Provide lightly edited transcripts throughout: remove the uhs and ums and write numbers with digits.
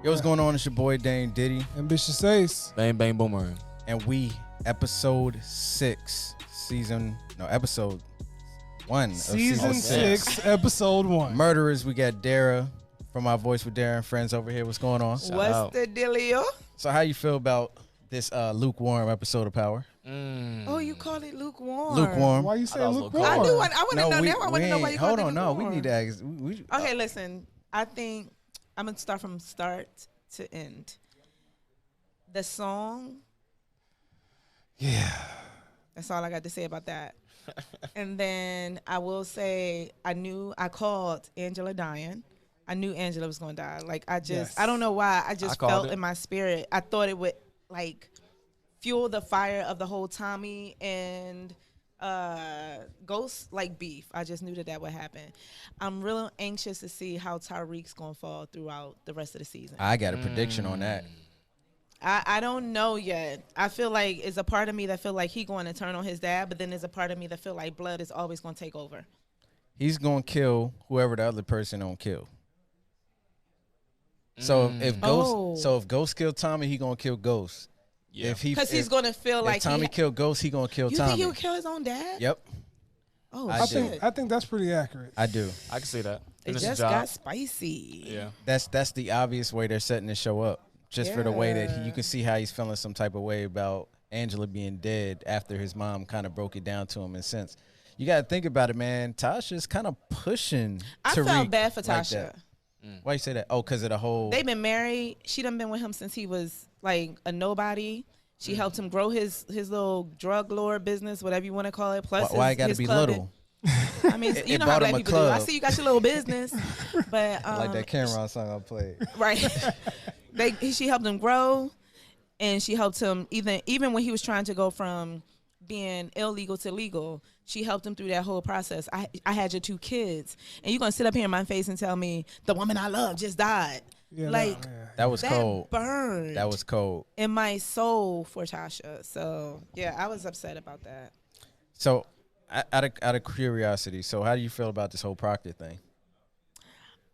Yo, what's going on? It's your boy Dane Diddy. Ambitious Ace. Bang, bang, boomerang. And we, episode 1 Season of season 6, episode 1. Murderers. We got Dara from our Voice with Dara and Friends over here. What's going on? What's the dealio? So how you feel about this lukewarm episode of Power? Oh, you call it lukewarm. Lukewarm. Why you say lukewarm? I want to know. Now I want to know why you call it Hold on, no. lukewarm. We need to ask. Okay, listen. I think I'm going to start from start to end. The song. Yeah. That's all I got to say about that. And then I will say I called Angela dying. I knew Angela was going to die. Like, I don't know why. I just felt in my spirit. I thought it would, like, fuel the fire of the whole Tommy and Ghost, like, beef. I just knew that would happen. I'm real anxious to see how Tariq's going to fall throughout the rest of the season. I got a prediction on that. I don't know yet. I feel like it's a part of me that feel like he going to turn on his dad, but then there's a part of me that feel like blood is always going to take over. He's going to kill whoever the other person don't kill. So if Ghost killed Tommy, he gonna kill Ghost. Yeah. Because he's gonna feel like Tommy killed Ghost, he gonna kill Tommy. You think he would kill his own dad? Yep. Oh, I think that's pretty accurate. I do. I can see that. It just got spicy. Yeah. That's the obvious way they're setting the show up. Just for the way that you can see how he's feeling some type of way about Angela being dead after his mom kind of broke it down to him in sense. You got to think about it, man. Tasha's kind of pushing Tariq. I felt bad for Tasha. Like why you say that? Oh, because of the whole... They've been married. She done been with him since he was like a nobody. She helped him grow his little drug lord business, whatever you want to call it. Plus, why it got to be little? I mean, you know how black people do. I see you got your little business, but like that Cameron song I played. Right. She helped him grow, and she helped him even when he was trying to go from being illegal to legal. She helped him through that whole process. I had your 2 kids, and you're gonna sit up here in my face and tell me the woman I love just died. Yeah, that was cold. Burned. That was cold in my soul for Tasha. So yeah, I was upset about that. So, out of curiosity, so how do you feel about this whole Proctor thing?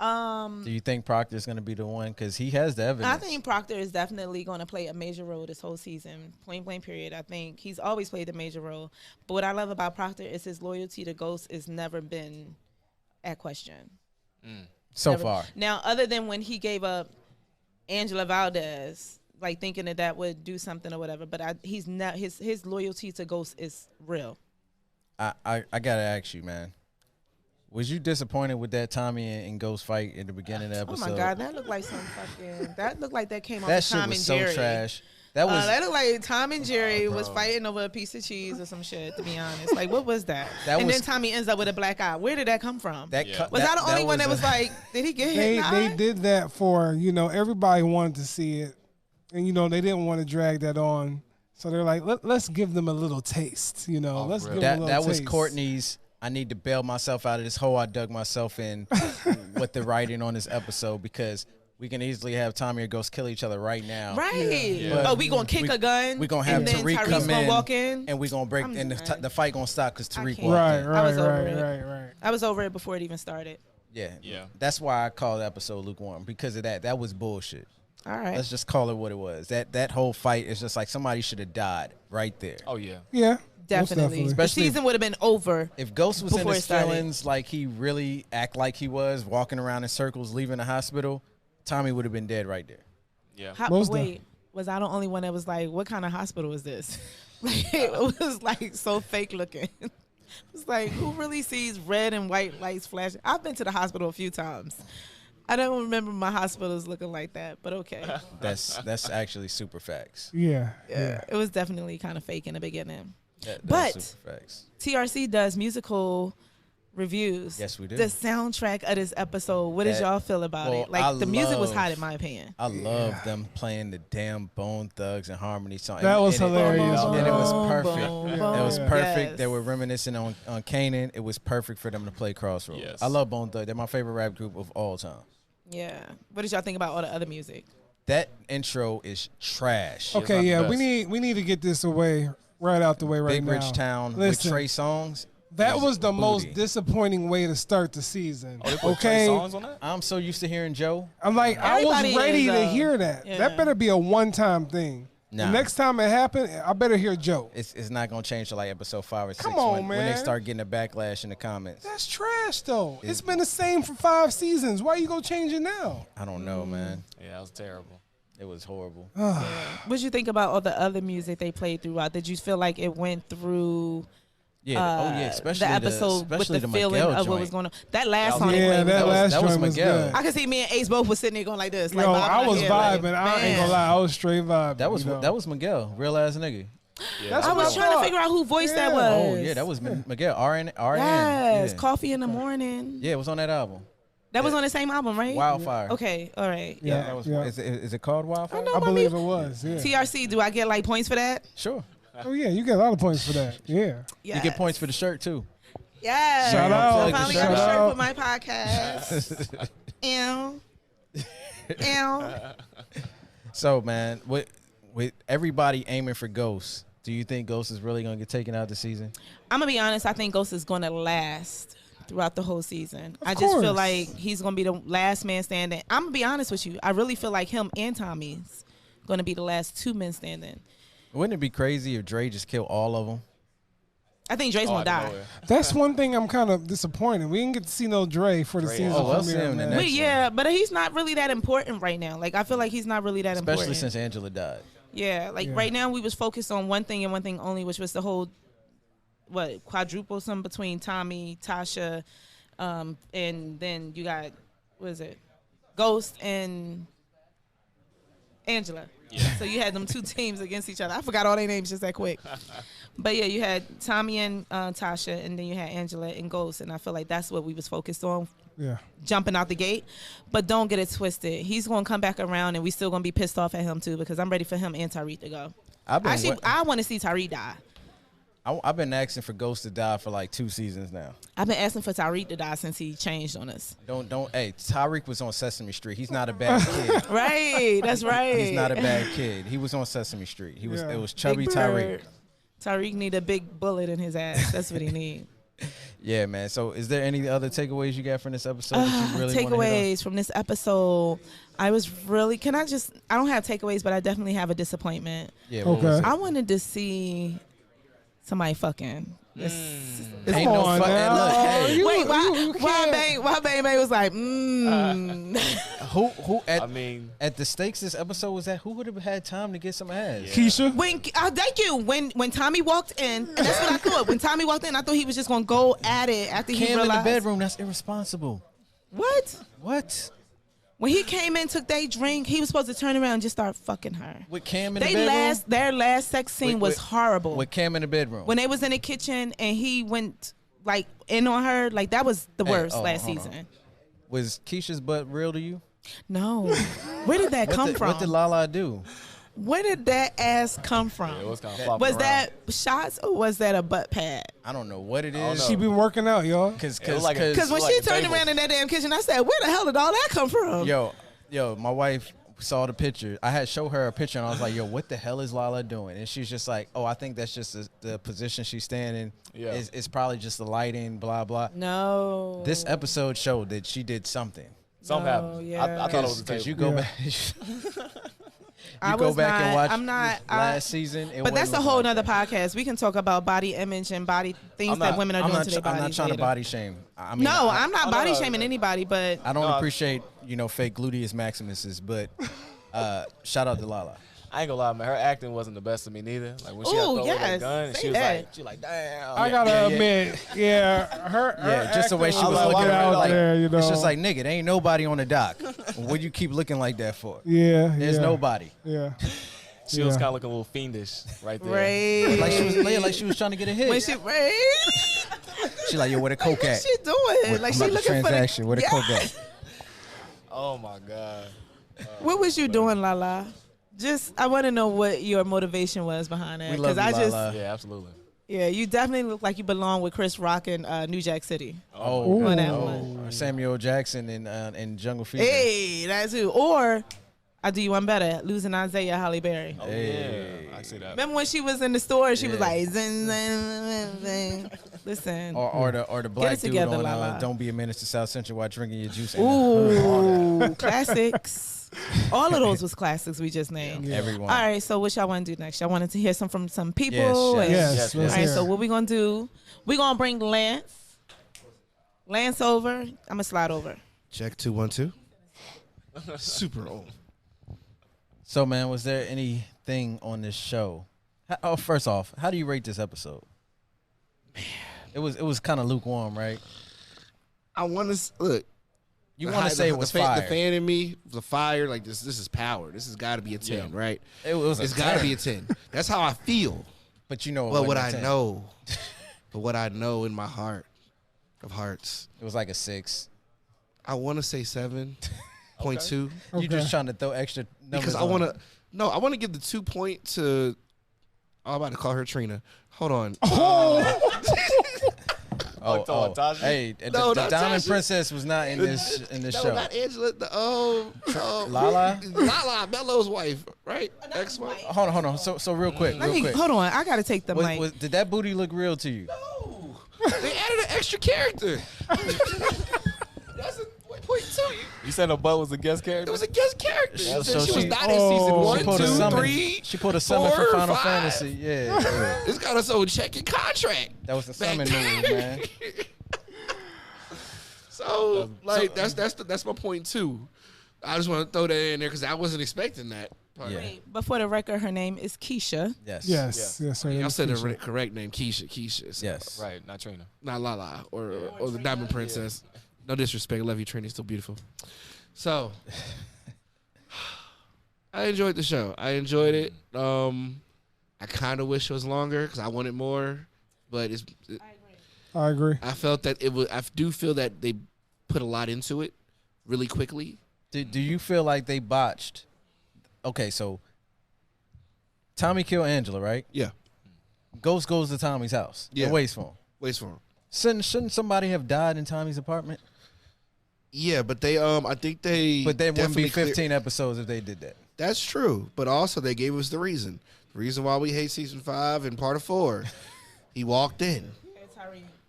Do you think Proctor's going to be the one? Because he has the evidence. I think Proctor is definitely going to play a major role this whole season, point blank period. I think he's always played a major role. But what I love about Proctor is his loyalty to Ghost has never been at question. So Never. far. Now, other than when he gave up Angela Valdez, like thinking that would do something or whatever, but he's not. His loyalty to Ghost is real. I gotta ask you, man. Was you disappointed with that Tommy and Ghost fight in the beginning of the episode? Oh my God, that looked like some fucking. That looked like that came off that of shit Tom was and so Jerry. trash. That looked like Tom and Jerry was fighting over a piece of cheese or some shit. To be honest, like what was that? Then Tommy ends up with a black eye. Where did that come from? Was I the only one that was like, did he get hit? They did that for everybody wanted to see it, and they didn't want to drag that on, so they're like, let's give them a little taste. Let's give them a little that taste. was Courtney's. I need to bail myself out of this hole I dug myself in with the writing on this episode because we can easily have Tommy or Ghost kill each other right now. Right. Yeah. But we going to kick a gun. We going to have Tariq come in. Walk in. And we going to break. And the fight going to stop because Tariq walked in. Right. I was over it before it even started. Yeah. That's why I call the episode lukewarm because of that. That was bullshit. All right. Let's just call it what it was. That whole fight is just like somebody should have died right there. Oh, yeah. Yeah. Definitely. Especially the season would have been over. If Ghost was in his started. feelings like he really act like he was, walking around in circles, leaving the hospital, Tommy would have been dead right there. Yeah. Wait, was I the only one that was like, what kind of hospital is this? It was like so fake looking. It was like, who really sees red and white lights flashing? I've been to the hospital a few times. I don't remember my hospitals looking like that, but okay. That's actually super facts. Yeah. It was definitely kind of fake in the beginning. That's super facts. TRC does musical reviews. Yes, we do. The soundtrack of this episode, what did y'all feel about it? Like, the music was hot in my opinion. I love them playing the damn Bone Thugs and Harmony song. That was hilarious. And it was perfect. It was perfect. They were reminiscing on Kanan. It was perfect for them to play Crossroads. Yes. I love Bone Thugs. They're my favorite rap group of all time. Yeah. What did y'all think about all the other music? That intro is trash. Okay, yeah, we need to get this right out the way right Big now. Rich Town Listen. with Trey Songz. That was the most disappointing way to start the season. Okay, songs on that? I'm so used to hearing Joe. I'm like, I was ready to hear that. Yeah. That better be a one-time thing. Nah. The next time it happened, I better hear Joe. It's not gonna change till like episode 5 or 6. Come on, man. When they start getting a backlash in the comments. That's trash, though. It's been the same for 5 seasons. Why you gonna change it now? I don't know, man. Yeah, that was terrible. It was horrible. What did you think about all the other music they played throughout? Did you feel like it went through? Yeah, especially the episode with the feeling of what was going on. That last song, that was Miguel. Good. I could see me and Ace both was sitting there going like this. Yo, like, I was vibing. I ain't gonna lie, I was straight vibing. That was Miguel, real ass nigga. Yeah. I was trying to figure out who voiced that was. Oh yeah, that was Miguel. RN. Yes, Coffee in the Morning. Yeah, it was on that album. That was on the same album, right? Wildfire. Okay, all right. Yeah. Is it called Wildfire? I believe it was. Yeah. TRC, do I get like points for that? Sure. Oh yeah, you get a lot of points for that. Yeah. Yes. You get points for the shirt too. Yeah. Shout out. I finally got a shirt for my podcast. Ew. So man, with everybody aiming for Ghost, do you think Ghost is really gonna get taken out this season? I'm gonna be honest. I think Ghost is gonna last throughout the whole season. I just feel like he's gonna be the last man standing. I'm gonna be honest with you. I really feel like him and Tommy's gonna be the last 2 men standing. Wouldn't it be crazy if Dre just killed all of them? I think Dre's gonna die. That's one thing I'm kind of disappointed. We didn't get to see no Dre for the season. But he's not really that important right now. Like I feel like he's not really that important. Especially since Angela died. Yeah, right now we was focused on one thing and one thing only, which was the whole quadruple sum between Tommy, Tasha, and then you got Ghost and Angela. Yeah. So you had them 2 teams against each other. I forgot all their names just that quick. But yeah, you had Tommy and Tasha, and then you had Angela and Ghost, and I feel like that's what we was focused on. Yeah. Jumping out the gate. But don't get it twisted. He's going to come back around, and we still going to be pissed off at him too, because I'm ready for him and Tariq to go. I want to see Tariq die. I've been asking for Ghost to die for like 2 seasons now. I've been asking for Tariq to die since he changed on us. Hey, Tariq was on Sesame Street. He's not a bad kid. Right, that's right. He's not a bad kid. He was on Sesame Street. It was chubby Tariq. Tariq need a big bullet in his ass. That's what he need. Yeah, man. So is there any other takeaways you got from this episode that you really takeaways from this episode? I was really, I don't have takeaways, but I definitely have a disappointment. Yeah. Okay. I wanted to see somebody fucking. Ain't no fucking look. Hey. Wait, why Bang was like, Who at the stakes this episode was that who would have had time to get some ass? Yeah. Keisha? Thank you. When Tommy walked in, and that's what I thought. When Tommy walked in, I thought he was just gonna go at it after he realized. In the bedroom, that's irresponsible. What? When he came in, took their drink, he was supposed to turn around and just start fucking her. With Cam in the bedroom? Their last sex scene was horrible. With Cam in the bedroom? When they was in the kitchen and he went like in on her, like that was the worst last season. Was Keisha's butt real to you? No. Where did that come from? What did Lala do? Where did that ass come from? Yeah, it was kind of flopping was around. That shots or was that a butt pad? I don't know what it is. She been working out, y'all. Because when she turned around in that damn kitchen, I said, where the hell did all that come from? Yo, my wife saw the picture. I had showed her a picture, and I was like, yo, what the hell is Lala doing? And she's just like, oh, I think that's just the position she's standing. Yeah. It's probably just the lighting, blah, blah. No. This episode showed that she did something. Something happened. Yeah. I thought it was because you go back. Last season. But that's a whole nother podcast. We can talk about body image and body things that women are doing to their bodies. I'm not trying to body shame. I'm not body shaming anybody, but I don't appreciate fake gluteus maximuses. But shout out to Lala. I ain't gonna lie, man. Her acting wasn't the best of me neither. Like when she had to throw that gun, and she was like, damn. I gotta admit, her just the way she was looking out there, it's just like, nigga, there ain't nobody on the dock. What you keep looking like that for? Yeah, there's nobody. Yeah. She was kind of looking a little fiendish right there. Right. Like she was trying to get a hit. When she she like, yo, where the coke at? What she doing? Like she looking transaction. For the where the coke at? Oh my god. What was you doing, Lala? I want to know what your motivation was behind that. Because yeah, absolutely. Yeah, you definitely look like you belong with Chris Rock in New Jack City. Samuel Jackson in Jungle Fever. Hey, that's who. Or I'll do you one better. Losing Isaiah Halle Berry. Oh, yeah. I see that. Remember when she was in the store? She was like, zing, zing, zing. Listen. Or the black dude together, on Don't Be a Menace to South Central while drinking your juice. Ooh, classics. All of those was classics we just named. Yeah. Everyone. All right, so what y'all want to do next? Y'all wanted to hear from some people? Yes. All right, so what we going to do, we going to bring Lance over. I'm going to slide over. Check 2 1 2. Super old. So, man, was there anything on this show? First off, how do you rate this episode? Man, it was kind of lukewarm, right? I want to look. You want to say it was fire. The fan in me, the fire, like this is power. This has got to be a 10, right? It's got to be a 10. That's how I feel. But you know, but what I know, but what I know in my heart of hearts, it was like a 6. I want to say 7.2. Okay. You just trying to throw extra numbers because I want to. No, I want to give the 2 point to. I'm about to call her Trina. Hold on. Tasha? Hey, the Diamond Tasha. Princess was not in this show. No, not Angela. Lala? Lala, Mello's wife, right? Ex-wife. Hold on. So real quick. Hold on. I got to take the mic. Did that booty look real to you? No. They added an extra character. That's a point two. You said her butt was a guest character? It was a guest character. She was not in season 1, 2, 3. She pulled a summon for Final Fantasy. Yeah. It's got its own checking contract. That was the summon move, man. So that's my point too. I just want to throw that in there because I wasn't expecting that. Yeah. Wait, but for the record, her name is Keisha. Yes. I said the correct name, Keisha. So. Yes. Right, not Trina. Not Lala or the Diamond Princess. Yeah. No disrespect. Love you, Trina. You're still beautiful. So, I enjoyed the show. I enjoyed it. I kind of wish it was longer because I wanted more. But I agree. I felt that it was. I do feel that they put a lot into it really quickly. Do you feel like they botched? Okay, so Tommy killed Angela, right? Yeah. Ghost goes to Tommy's house. Yeah. And waits for him. Shouldn't somebody have died in Tommy's apartment? Yeah, but they I think they. But there wouldn't be 15 episodes if they did that. That's true, but also they gave us the reason. The reason why we hate season 5 and part of 4. He walked in.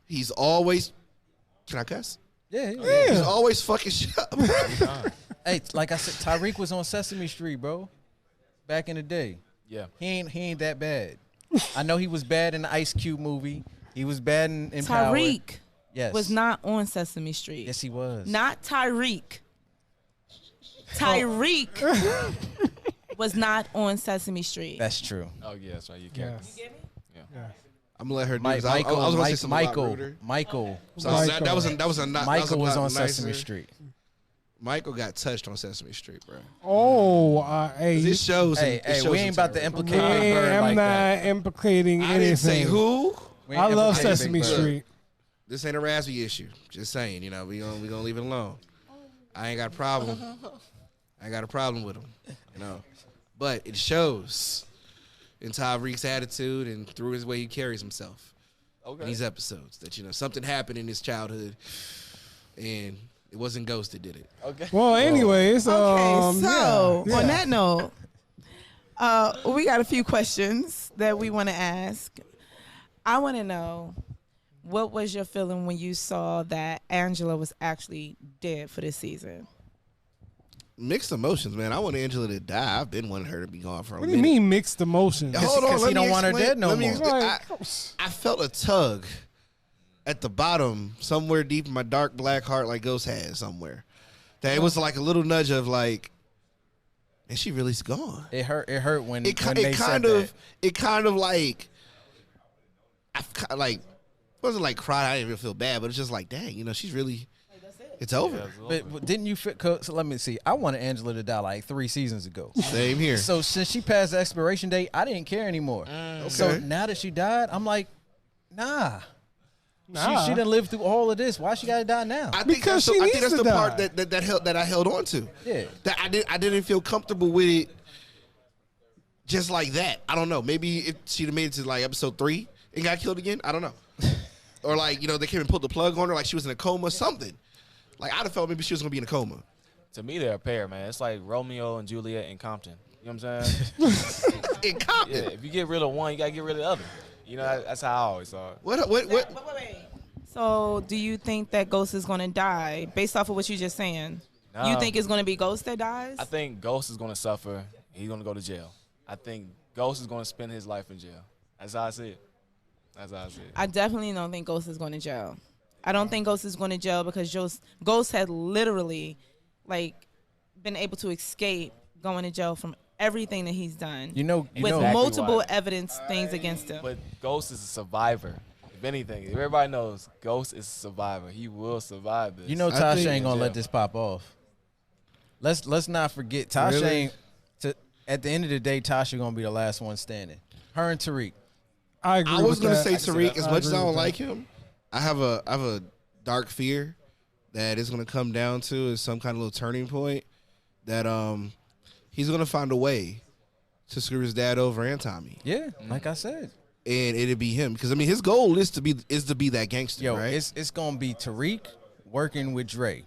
He's always. Can I cuss? Yeah. He's always fucking shit up. Hey, like I said, Tariq was on Sesame Street, bro. Back in the day. Yeah. He ain't that bad. I know he was bad in the Ice Cube movie. He was bad in Power. Tariq was not on Sesame Street. Yes, he was. Not Tariq. Tariq was not on Sesame Street. That's true. Oh, yeah, that's right. You can't. You get me? Yeah. I'm gonna let her do Michael. I was gonna say something Michael. So that was a not. Michael was on nicer. Sesame Street. Michael got touched on Sesame Street, bro. Hey. This shows. Hey, we ain't about to implicate Big Bird I'm like not that. implicating anything. I didn't say who. I love Sesame Street. This ain't a Raspy issue. Just saying, we gonna leave it alone. I ain't got a problem. I ain't got a problem with him, But it shows in Tariq's attitude and through his way he carries himself in these episodes that something happened in his childhood and it wasn't Ghost that did it. Okay. Well, anyways, on that note, we got a few questions that we want to ask. I want to know, what was your feeling when you saw that Angela was actually dead for this season? Mixed emotions, man. I want Angela to die. I've been wanting her to be gone for a minute. What do you mean mixed emotions? Hold on, because he don't want her dead no more. I felt a tug at the bottom, somewhere deep in my dark black heart, like Ghost has somewhere. That it was like a little nudge of like, and she really's gone. It hurt when It kind of like, wasn't like crying. I didn't even feel bad, but it's just like, dang, she's really. It's over. But didn't you fit? So let me see. I wanted Angela to die like 3 seasons ago. Same here. So since she passed the expiration date, I didn't care anymore. Okay. So now that she died, I'm like, nah. She done lived through all of this. Why she gotta die now? I think that's the part that I held on to. Yeah. That I didn't feel comfortable with it. Just like that. I don't know. Maybe if she'd have made it to like episode 3 and got killed again. I don't know. Or like they came and pulled the plug on her like she was in a coma. Something. Like I'd have felt maybe she was gonna be in a coma. To me, they're a pair, man. It's like Romeo and Juliet in Compton. You know what I'm saying? In Compton. Yeah, if you get rid of one, you gotta get rid of the other. You know, that's how I always saw it. What? Wait. So, do you think that Ghost is going to die based off of what you're just saying? No. You think it's going to be Ghost that dies? I think Ghost is going to suffer. He's going to go to jail. I think Ghost is going to spend his life in jail. That's how I see it. I definitely don't think Ghost is going to jail. I don't think Ghost is going to jail because Ghost had literally, been able to escape going to jail from everything that he's done. With exactly multiple evidence things against him. But Ghost is a survivor. If anything, if everybody knows, Ghost is a survivor. He will survive this. Tasha ain't gonna let this pop off. Let's not forget Tasha ain't. At the end of the day, Tasha gonna be the last one standing. Her and Tariq. I agree. I was gonna say Tariq. As much as I don't like him, I have a dark fear that it's gonna come down to is some kind of little turning point that he's gonna find a way to screw his dad over and Tommy. Yeah, like I said. And it'd be him because his goal is to be that gangster. Right? It's gonna be Tariq working with Dre.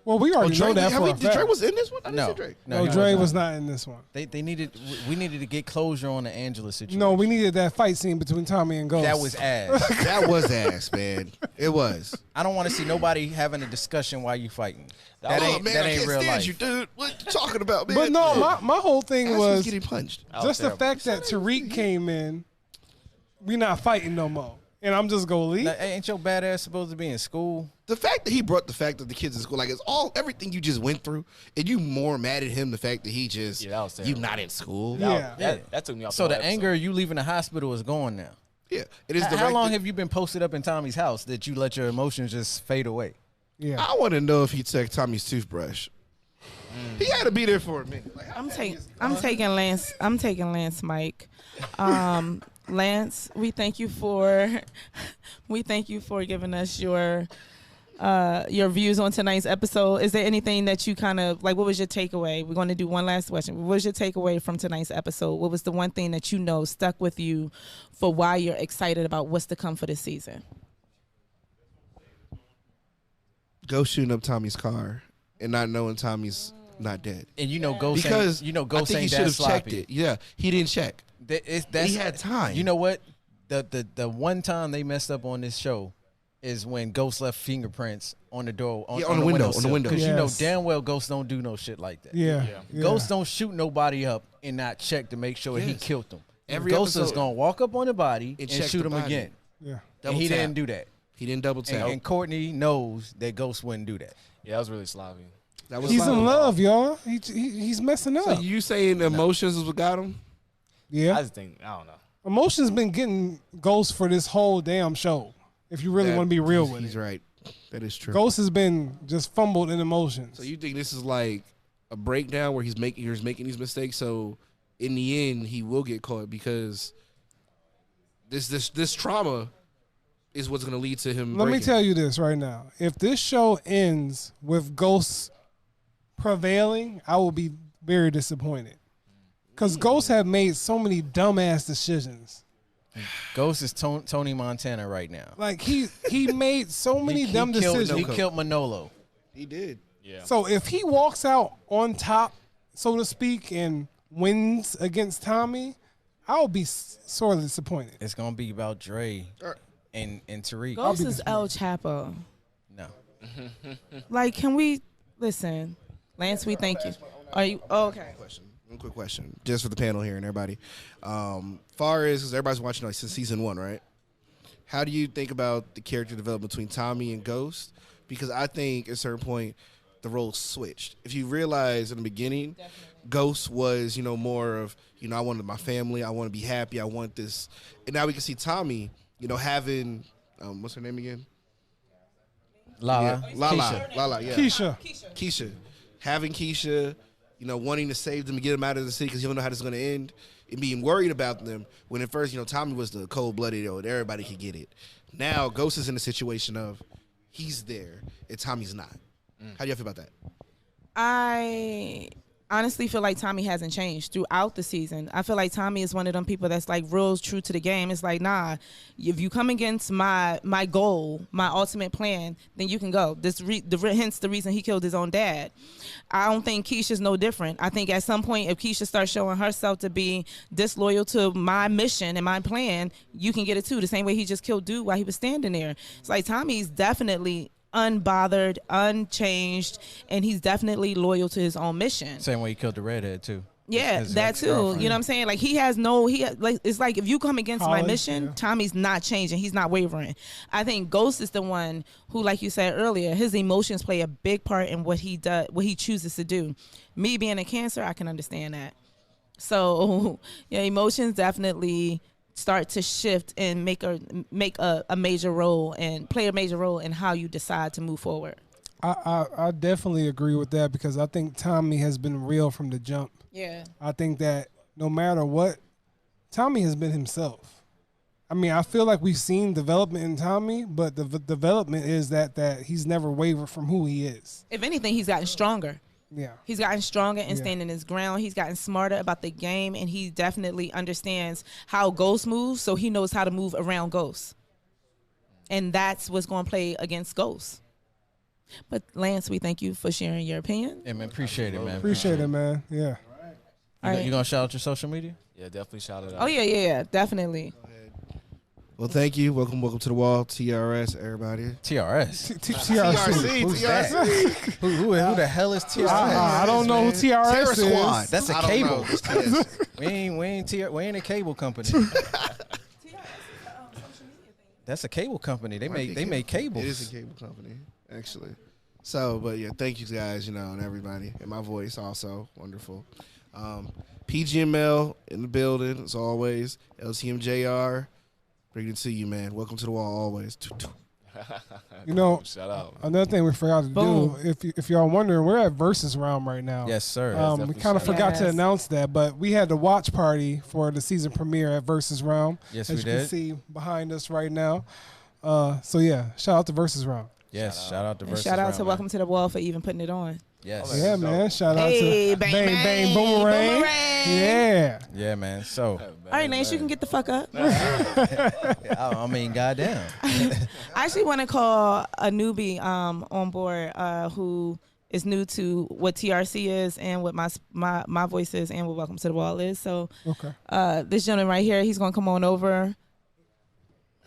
Well, we already know that for a fact. Dre was in this one. I didn't see Dre. No, Dre was not in this one. We needed to get closure on the Angela situation. No, we needed that fight scene between Tommy and Ghost. That was ass. That was ass, man. It was. I don't want to see nobody having a discussion while you fighting. That ain't real life. You, dude. What you talking about, man? But no, my whole thing was getting punched. Just the fact that Tariq came in. We not fighting no more. And I'm just gonna leave. Now, ain't your badass supposed to be in school? The fact that he brought the fact that the kids in school, it's everything you just went through, and you more mad at him the fact that he just you not in school. That took me off. So the anger of you leaving the hospital is gone now. Yeah, it is. How long have you been posted up in Tommy's house that you let your emotions just fade away? Yeah, I want to know if he took Tommy's toothbrush. He had to be there for a minute. I'm taking Lance. I'm taking Lance, Mike. Lance, we thank you for giving us your views on tonight's episode. Is there anything that you kind of what was your takeaway? We're going to do one last question. What was your takeaway from tonight's episode? What was the one thing that stuck with you for why you're excited about what's to come for this season? Go shooting up Tommy's car and not knowing Tommy's not dead. And Ghost ain't that sloppy. Checked it. Yeah, he didn't check. He had time. You know what? The one time they messed up on this show is when Ghost left fingerprints on the door on the window. Because damn well Ghost don't do no shit like that. Yeah. Ghost don't shoot nobody up and not check to make sure he killed them. Ghost is gonna walk up on the body and shoot him again. Yeah. And he didn't do that. He didn't double tap. And Courtney knows that Ghost wouldn't do that. Yeah, that was really sloppy. He's in love, y'all. He's messing up. So you saying emotions is what got him? Yeah. I just think, I don't know. Emotions been getting Ghost for this whole damn show. If you really want to be real with it. He's right. That is true. Ghost has been just fumbled in emotions. So you think this is like a breakdown where he's making these mistakes, so in the end he will get caught because this trauma is what's going to lead to him Let me tell you this right now. If this show ends with Ghost prevailing, I will be very disappointed. Because Ghost have made so many dumbass decisions. Ghost is Tony Montana right now. He made so many dumb decisions. He killed Manolo. He did. Yeah. So if he walks out on top, so to speak, and wins against Tommy, I'll be sorely disappointed. It's gonna be about Dre and Tariq. Ghost is El Chapo. No. Can we listen? Lance, we thank you. Are you okay? One quick question, just for the panel here and everybody. Far as, because everybody's watching since season 1, right? How do you think about the character development between Tommy and Ghost? Because I think at a certain point, the roles switched. If you realize in the beginning, Ghost was, more of, I wanted my family, I want to be happy, I want this. And now we can see Tommy, having, what's her name again? Lala. Keisha. Having Keisha, wanting to save them and get them out of the city because you don't know how this is going to end, and being worried about them when at first, Tommy was the cold-blooded, and everybody could get it. Now, Ghost is in a situation of he's there and Tommy's not. How do you feel about that? I'm honestly feel like Tommy hasn't changed throughout the season. I feel like Tommy is one of them people that's like real true to the game. It's like, nah, if you come against my goal, my ultimate plan, then you can go. Hence the reason he killed his own dad. I don't think Keisha's no different. I think at some point, if Keisha starts showing herself to be disloyal to my mission and my plan, you can get it too. The same way he just killed dude while he was standing there. It's like Tommy's definitely unbothered, unchanged, and he's definitely loyal to his own mission. Same way he killed the redhead too. Yeah, that too. You know what I'm saying? Like it's like if you come against my mission, Tommy's not changing. He's not wavering. I think Ghost is the one who, like you said earlier, his emotions play a big part in what he does, what he chooses to do. Me being a Cancer, I can understand that. So yeah, emotions definitely start to shift and make a major role and play a major role in how you decide to move forward. I definitely agree with that because I think Tommy has been real from the jump. Yeah. I think that no matter what, Tommy has been himself. I mean, I feel like we've seen development in Tommy, but the development is that he's never wavered from who he is. If anything, he's gotten stronger. Yeah. He's gotten stronger and standing his ground. He's gotten smarter about the game, and he definitely understands how Ghost moves, so he knows how to move around Ghost. And that's what's going to play against Ghost. But, Lance, we thank you for sharing your opinion. Yeah, man, appreciate it, man. Appreciate it, man. Yeah. You going to shout out your social media? Yeah, definitely shout it out. Oh, yeah, definitely. Well, thank you. Welcome to the wall, TRS, everybody. TRS? TRC. Who's that? Who the hell is TRS? I don't know who TRS is. Squad. That's a cable. We ain't a cable company. That's a cable company. They make cables. It is a cable company, actually. So, but yeah, thank you guys, and everybody. And my voice also, wonderful. PGML in the building, as always. LCMJR, bring it to you, man. Welcome to the wall, always. Shout out. Another thing we forgot to do, if y'all wondering, we're at Versus Round right now. Yes, sir. We kind of forgot to announce that, but we had the watch party for the season premiere at Versus Round. Yes, as we you did. can see behind us right now. So yeah, shout out to Versus Round. Yes, shout out to Versus Shout out Round, to man. Welcome to the Wall for even putting it on. Yes. Yeah, man. Shout out Hey, to bang, Bang bang, Boomerang. Boomerang. Yeah. Man. So, All right, Lance, you can get the fuck up. I mean, goddamn. I actually want to call a newbie on board who is new to what TRC is and what my voice is and what Welcome to the Wall is. So this gentleman right here, he's going to come on over.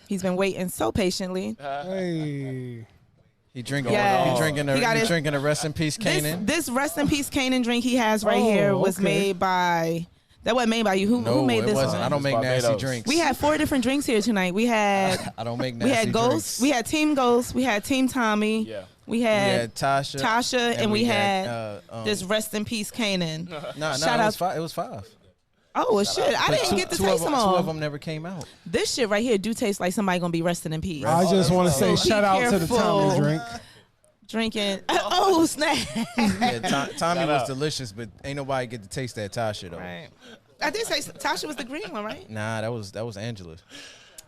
He's been waiting so patiently. Hey. He drinking a Rest in Peace Kanan. This Rest in Peace Kanan drink he has right here was made by... That wasn't made by you. Who made this one? I don't make nasty drinks. We had 4 different drinks here tonight. We had... I don't make nasty drinks. We had Ghost. We had Team Ghost. We had Team Tommy. Yeah. We had Tasha. And we had this Rest in Peace Kanan. It was 5. Oh, well, shit. I didn't get to taste them all. 2 of them never came out. This shit right here do taste like somebody going to be resting in peace. I just want to say shout out to the Tommy drink. Drinking. Oh, snap. Yeah, Tommy was delicious, but ain't nobody get to taste that Tasha, though. Right. I did say Tasha was the green one, right? Nah, that was Angela.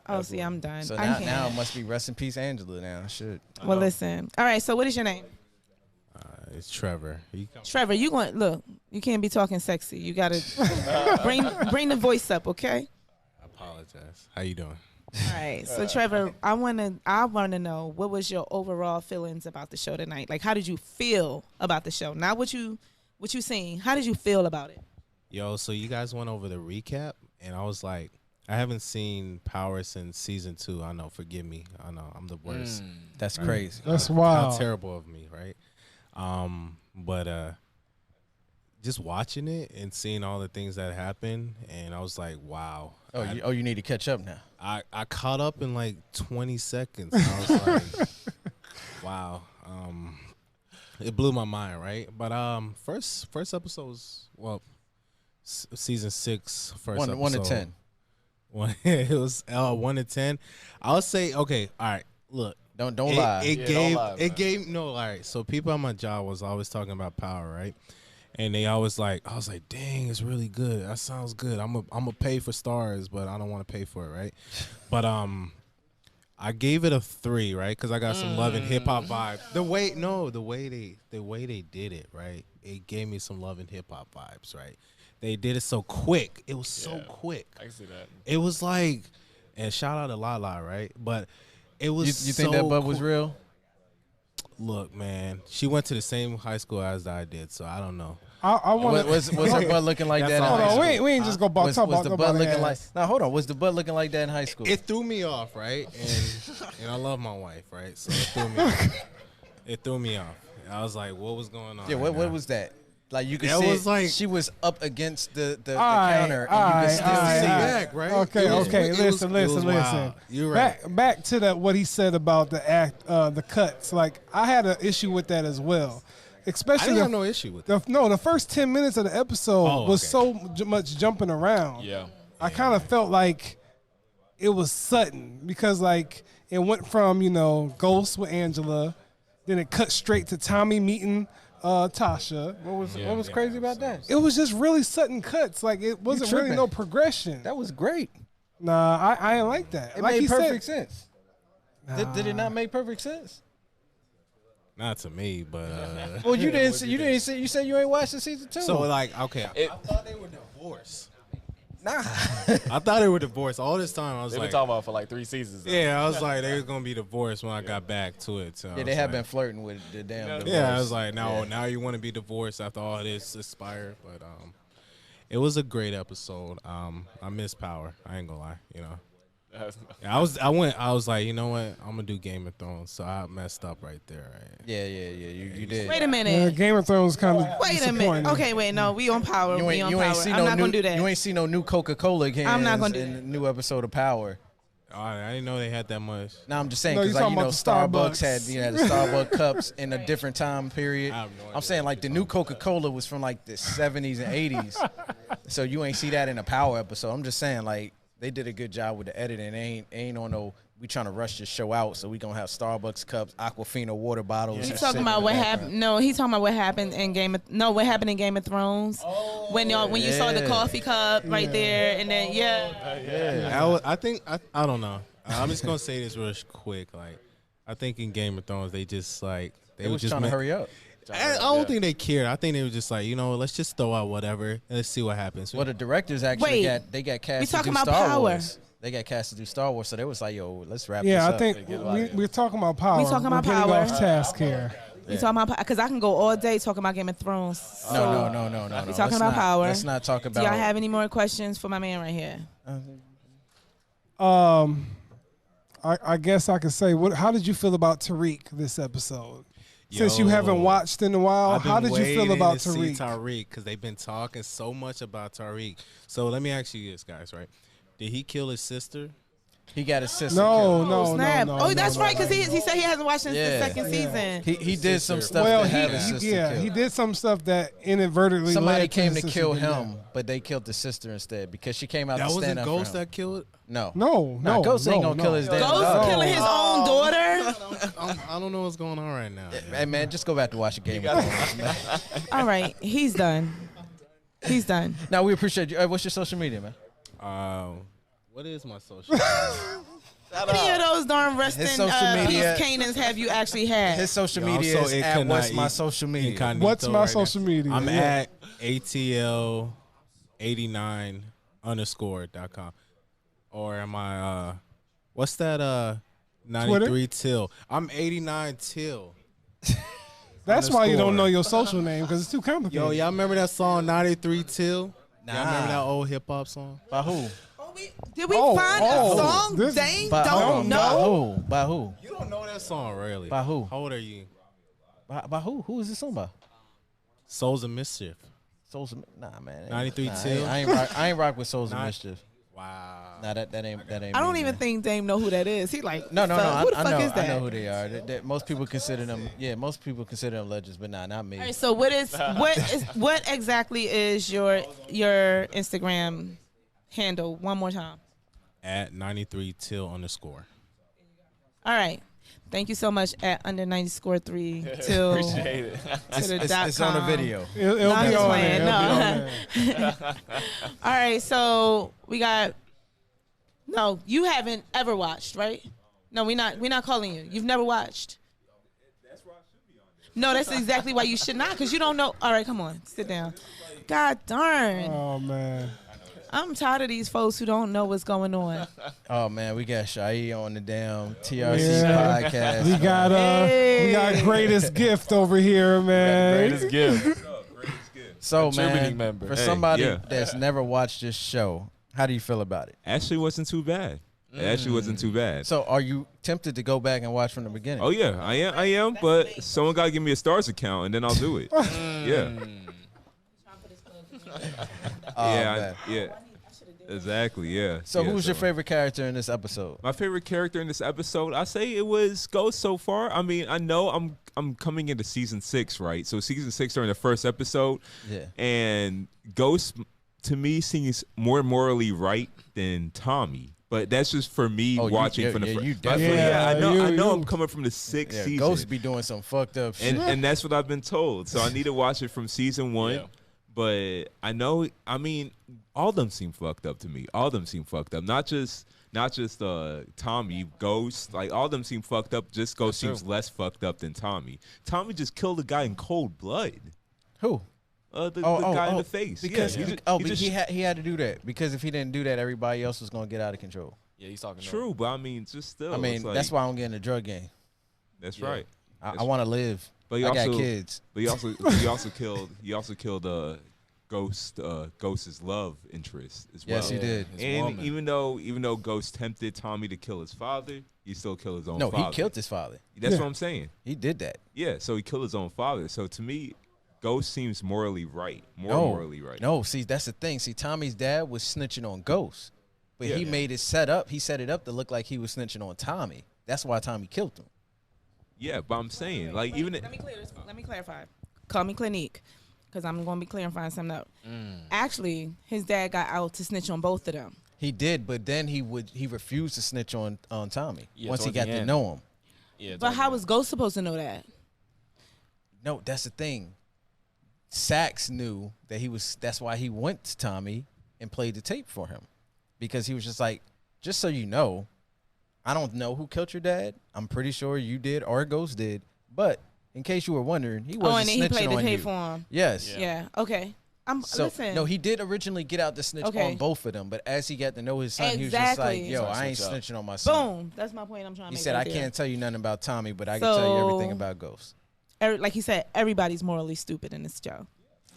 Oh, see, I'm done. So now it must be Rest in Peace Angela now. Shit. Well, listen. All right, so what is your name? It's Trevor. Trevor, you you can't be talking sexy. You got to bring the voice up, okay? I apologize. How you doing? All right. So Trevor, I want to know what was your overall feelings about the show tonight? Like, how did you feel about the show? Not what you seen. How did you feel about it? Yo, so you guys went over the recap, and I was like, I haven't seen Power since season 2. I know, forgive me. I know, I'm the worst. That's crazy. That's wild. How terrible of me, right? But just watching it and seeing all the things that happened, and I was like, wow. You need to catch up now. I caught up in like 20 seconds. And I was like, wow. It blew my mind, right? But first episode was, season 6, first episode. 1 to 10. It was 1 to 10. I'll say, okay, all right, look. Don't lie. It gave all right. So people at my job was always talking about Power, right? And they always I was like, dang, it's really good. That sounds good. I'm a pay for stars, but I don't want to pay for it, right? But I gave it a 3, right? Because I got some love and hip hop vibe. The way they did it, right? It gave me some love and hip hop vibes, right? They did it so quick. It was so quick. I can see that. It was like, and shout out to Lala, right? But it was. You think that bub was real? Look, man, she went to the same high school as I did, so I don't know. I want Was her butt looking like that? Hold in high on, school? we ain't just go talk about the butt looking like? ass. Now hold on. Was the butt looking like that in high school? It threw me off, right? And I love my wife, right? So it threw me off. It threw me off. I was like, what was going on? Yeah, right what now? was that? Like you could That see was like- she was up against the Alright, counter and you could still alright, see alright. back, right? Okay, It was- okay. it Listen. was wild. You're right. Back to what he said about the cuts. Like I had an issue with that as well, I especially didn't have no issue with it. the first 10 minutes of the episode was okay. so much jumping around. Yeah. I kind of felt like it was sudden because like it went from Ghost with Angela, then it cut straight to Tommy meeting Tasha. What was crazy about that? It was just really sudden cuts. Like it wasn't really tripping. no progression. That was great. Nah, I ain't like that. It like made he perfect said, sense. Did it not make perfect sense? Not to me, but Well, you didn't. You said you ain't watched the season 2. so like okay. It- I thought they were divorced. nah. I thought they were divorced all this time. I was They've been like, talking about it for like 3 seasons. though. yeah, I was like they were gonna be divorced when I got back to it. So I Yeah, they was have like- been flirting with the damn. divorce. Yeah, I was like, now Yeah. you want to be divorced after all this expired, but it was a great episode. I miss Power. I ain't gonna lie, Yeah, I was like, you know what? I'm gonna do Game of Thrones, so I messed up right there. Right? Yeah. You did. Wait a minute. Game of Thrones kind of Wait a minute. Okay, wait. No, we on Power. You We on ain't Power. see I'm no not new. gonna do that. You ain't see no new Coca-Cola cans. I'm not gonna do in that. the new episode of Power. I didn't know they had that much. No, I'm just saying No, because you like talking about the Starbucks Starbucks. had the Starbucks cups in a different time period. I have no I'm idea saying what like the you're new talking Coca-Cola was from like the 70s and 80s, so you ain't see that in a Power episode. I'm just saying like they did a good job with the editing. They ain't on no. We trying to rush this show out, so we gonna have Starbucks cups, Aquafina water bottles. He's and talking shit about in the what background. happened. No, he's talking about what happened in what happened in Game of Thrones. When you saw the yeah. coffee cup right there, and then I think I don't know. I'm just gonna say this real quick. Like, I think in Game of Thrones they just like They were was just trying to hurry up. I don't think they cared. I think they were just like, let's just throw out whatever and let's see what happens. Well, the directors actually Wait. got cast We to talking do about Star Power. Wars. They got cast to do Star Wars, so they was like, "Yo, let's wrap this Yeah, up." I think we're talking about Power. We talking about We're getting Power. off task here. we talking about because I can go all day talking about Game of Thrones. No. We talking Let's about not- Power. Let's not talk Do about. y'all have any more questions for my man right here? I guess I could say, how did you feel about Tariq this episode? Since you haven't watched in a while, I've been how did you feel waiting about to see Tariq? Tariq because they've been talking so much about Tariq. So let me ask you this, guys. Right? Did he kill his sister? He got his sister. No, killed. no, Snap. no. Oh, that's no, right, because no. he said he hasn't watched since Yeah. the second season. He did some stuff Well, to have his sister killed. he did some stuff that inadvertently Somebody led came his to sister kill getting him, dead. but they killed the sister instead because she came out That to wasn't stand up Ghost for him. that killed it. No, No, Ghost ain't gonna kill his damn Ghost daughter. killing his own daughter? I don't know what's going on right now. Hey man, just go back to watch the game. of Thrones, man. All right, he's done. He's done. Now we appreciate you. Hey, what's your social media, man? What is my social? How many of those darn resting His social media- peace Canaans have you actually had? His social Yo, I'm media so is at incognito- what's my social media. Incognito What's my right now. social media? I'm Yeah. at ATL89_.com. Or am I what's that 93 till? I'm 89 till. That's why you don't underscore. know your social name because it's too complicated. Yo, y'all remember that song 93 till? Nah. Y'all remember that old hip hop song? By who? Did we Oh, find oh, a song? this- Dang, By, hold don't on, know. By who? By who? You don't know that song, really? By who? How old are you? By who? Who is this song by? Souls of Mischief. Souls of, nah, man. 93 nah, till? I ain't rock with Souls of Nah. Mischief. Wow. Nah, that ain't. I don't me, even man. think Dame know who that is. He like, No. who the I fuck know. is that? I know who they are. Most people consider them. Yeah, most people consider them legends, but nah, not me. All right, so what exactly is your Instagram handle? One more time. At 93 till _. All right. Thank you so much at under 90_3 till Appreciate it. to the dot It's on the com. video. It'll No, I'm be just on playing. there. It'll be No. on there. All right, so we got. No, you haven't ever watched, right? No, we're not calling you. You've never watched. That's why I should be on there. No, that's exactly why you should not, because you don't know. All right, come on, sit down. God darn. Oh man. I'm tired of these folks who don't know what's going on. Oh man, we got Shai on the damn TRC podcast. We got greatest gift over here, man. Greatest gift. So man, member. for somebody that's never watched this show, how do you feel about it? Actually, wasn't too bad. It actually wasn't too bad. So are you tempted to go back and watch from the beginning? Oh yeah, I am. But someone gotta give me a Stars account, and then I'll do it. Yeah. Yeah. Exactly. Yeah. So yeah, who's your favorite character in this episode? My favorite character in this episode, I say it was Ghost so far. I mean, I know I'm coming into season 6, right? So season 6 during the first episode, and Ghost to me seems more morally right than Tommy. But that's just for me watching from the first. I know I'm coming from the 6th season. Ghost be doing some fucked up shit, and that's what I've been told. So I need to watch it from season 1. Yeah. But I know, I mean, all of them seem fucked up to me. All of them seem fucked up. Not just Tommy, Ghost. Like, all of them seem fucked up. Just Ghost seems less fucked up than Tommy. Tommy just killed a guy in cold blood. Who? The guy in the face. Because he had to do that. Because if he didn't do that, everybody else was going to get out of control. Yeah, he's talking true, but I mean, just still. I mean, that's why I don't get in the drug game. That's right. I want to live. But I got kids. But he also killed Ghost's love interest as well. Yes, he did. And even though Ghost tempted Tommy to kill his father, he still killed his own father. No, he killed his father. That's what I'm saying. He did that. Yeah, so he killed his own father. So to me, Ghost seems morally right. Morally right. No, see, that's the thing. See, Tommy's dad was snitching on Ghost. But he made it set up. He set it up to look like he was snitching on Tommy. That's why Tommy killed him. Yeah, but I'm saying, like, even let me clarify. Call me Clinique, because I'm going to be clarifying something up. Actually, his dad got out to snitch on both of them. He did, but then he refused to snitch on Tommy once he got to end. know him. Yeah, but how was Ghost supposed to know that? No, that's the thing. Sax knew that that's why he went to Tommy and played the tape for him. Because he was just like, just so you know, I don't know who killed your dad. I'm pretty sure you did or Ghost did. But in case you were wondering, he wasn't snitching on you. and then he played the tape for him. Yes. Yeah. Okay. Listen. No, he did originally get out the snitch on both of them. But as he got to know his son, he was just like, yo, I ain't snitching on my son. Boom. That's my point I'm trying to make. He said, I can't tell you nothing about Tommy, but I can tell you everything about Ghost. Like he said, everybody's morally stupid in this show.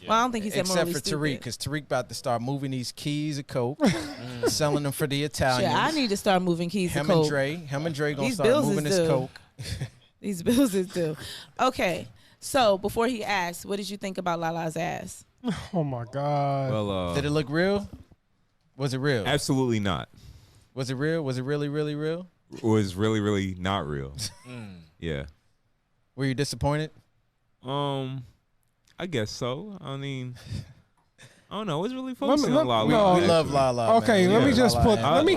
Yeah. Well, I don't think he said morally stupid. Except for Tariq, because Tariq about to start moving these keys of coke, selling them for the Italians. Yeah, I need to start moving keys of coke. Him and Dre gonna start moving this coke. These bills is due. Okay, so before he asks, what did you think about Lala's ass? Oh my God. Well, did it look real? Was it real? Absolutely not. Was it real? Was it really, really real? It was really, really not real. Yeah. Were you disappointed? I guess so. I mean, I don't know. What's really focusing on Lala? No, we love Lala. Okay, man. let me just put. Let me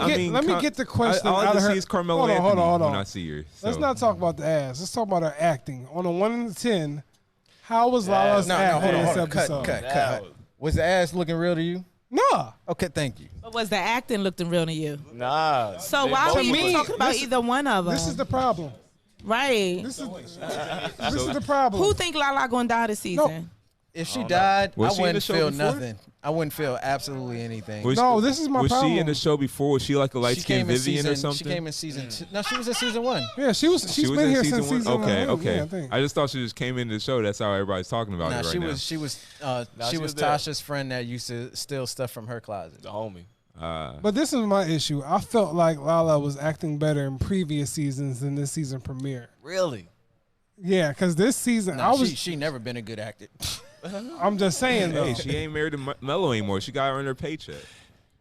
get the question all out I of her. see is Carmelo Anthony Hold on. when I see her. So. Let's not talk about the ass. Let's talk about her acting. On a 1 to 10, how was Lala's acting in this episode? Cut. Was the ass looking real to you? No. Okay, thank you. But was the acting looking real to you? Nah. So why are we even talking about either one of them? This is the problem. Right. This is the problem. Who think Lala gonna die this season? No. If she died, I Was she in wouldn't the show feel before? nothing. I wouldn't feel absolutely anything. No, this is my problem. Was she in the show before? Was she like a light-skinned Vivian or something? She came in season 2. No, she was in season 1. Yeah, she's been in here season since 1? season 1. Okay. Yeah, I think. I just thought she just came into the show. That's how everybody's talking about it right now. She was there. Tasha's friend that used to steal stuff from her closet. The homie. But this is my issue. I felt like Lala was acting better in previous seasons than this season premiere. Really? Yeah, because this season she never been a good actor. I'm just saying though. Hey, she ain't married to Mello anymore. She got to earn her paycheck.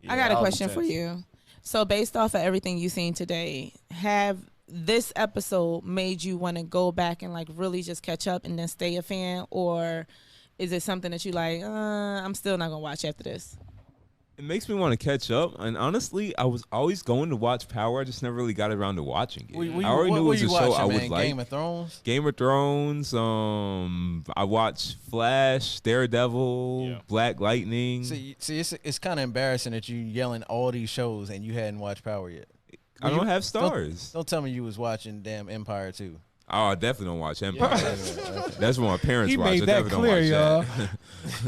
Yeah, I got a question for you. So based off of everything you've seen today, have this episode made you want to go back and like really just catch up and then stay a fan, or is it something that you like, I'm still not gonna watch after this? It makes me want to catch up. And honestly, I was always going to watch Power. I just never really got around to watching it. I already knew it was a show I would like. Game of Thrones? Game of Thrones. I watched Flash, Daredevil, Black Lightning. See, it's kind of embarrassing that you yelling all these shows and you hadn't watched Power yet. I don't have stars. Don't tell me you was watching damn Empire too. Oh, I definitely don't watch Empire. That's what my parents He watch. made I that definitely clear, don't watch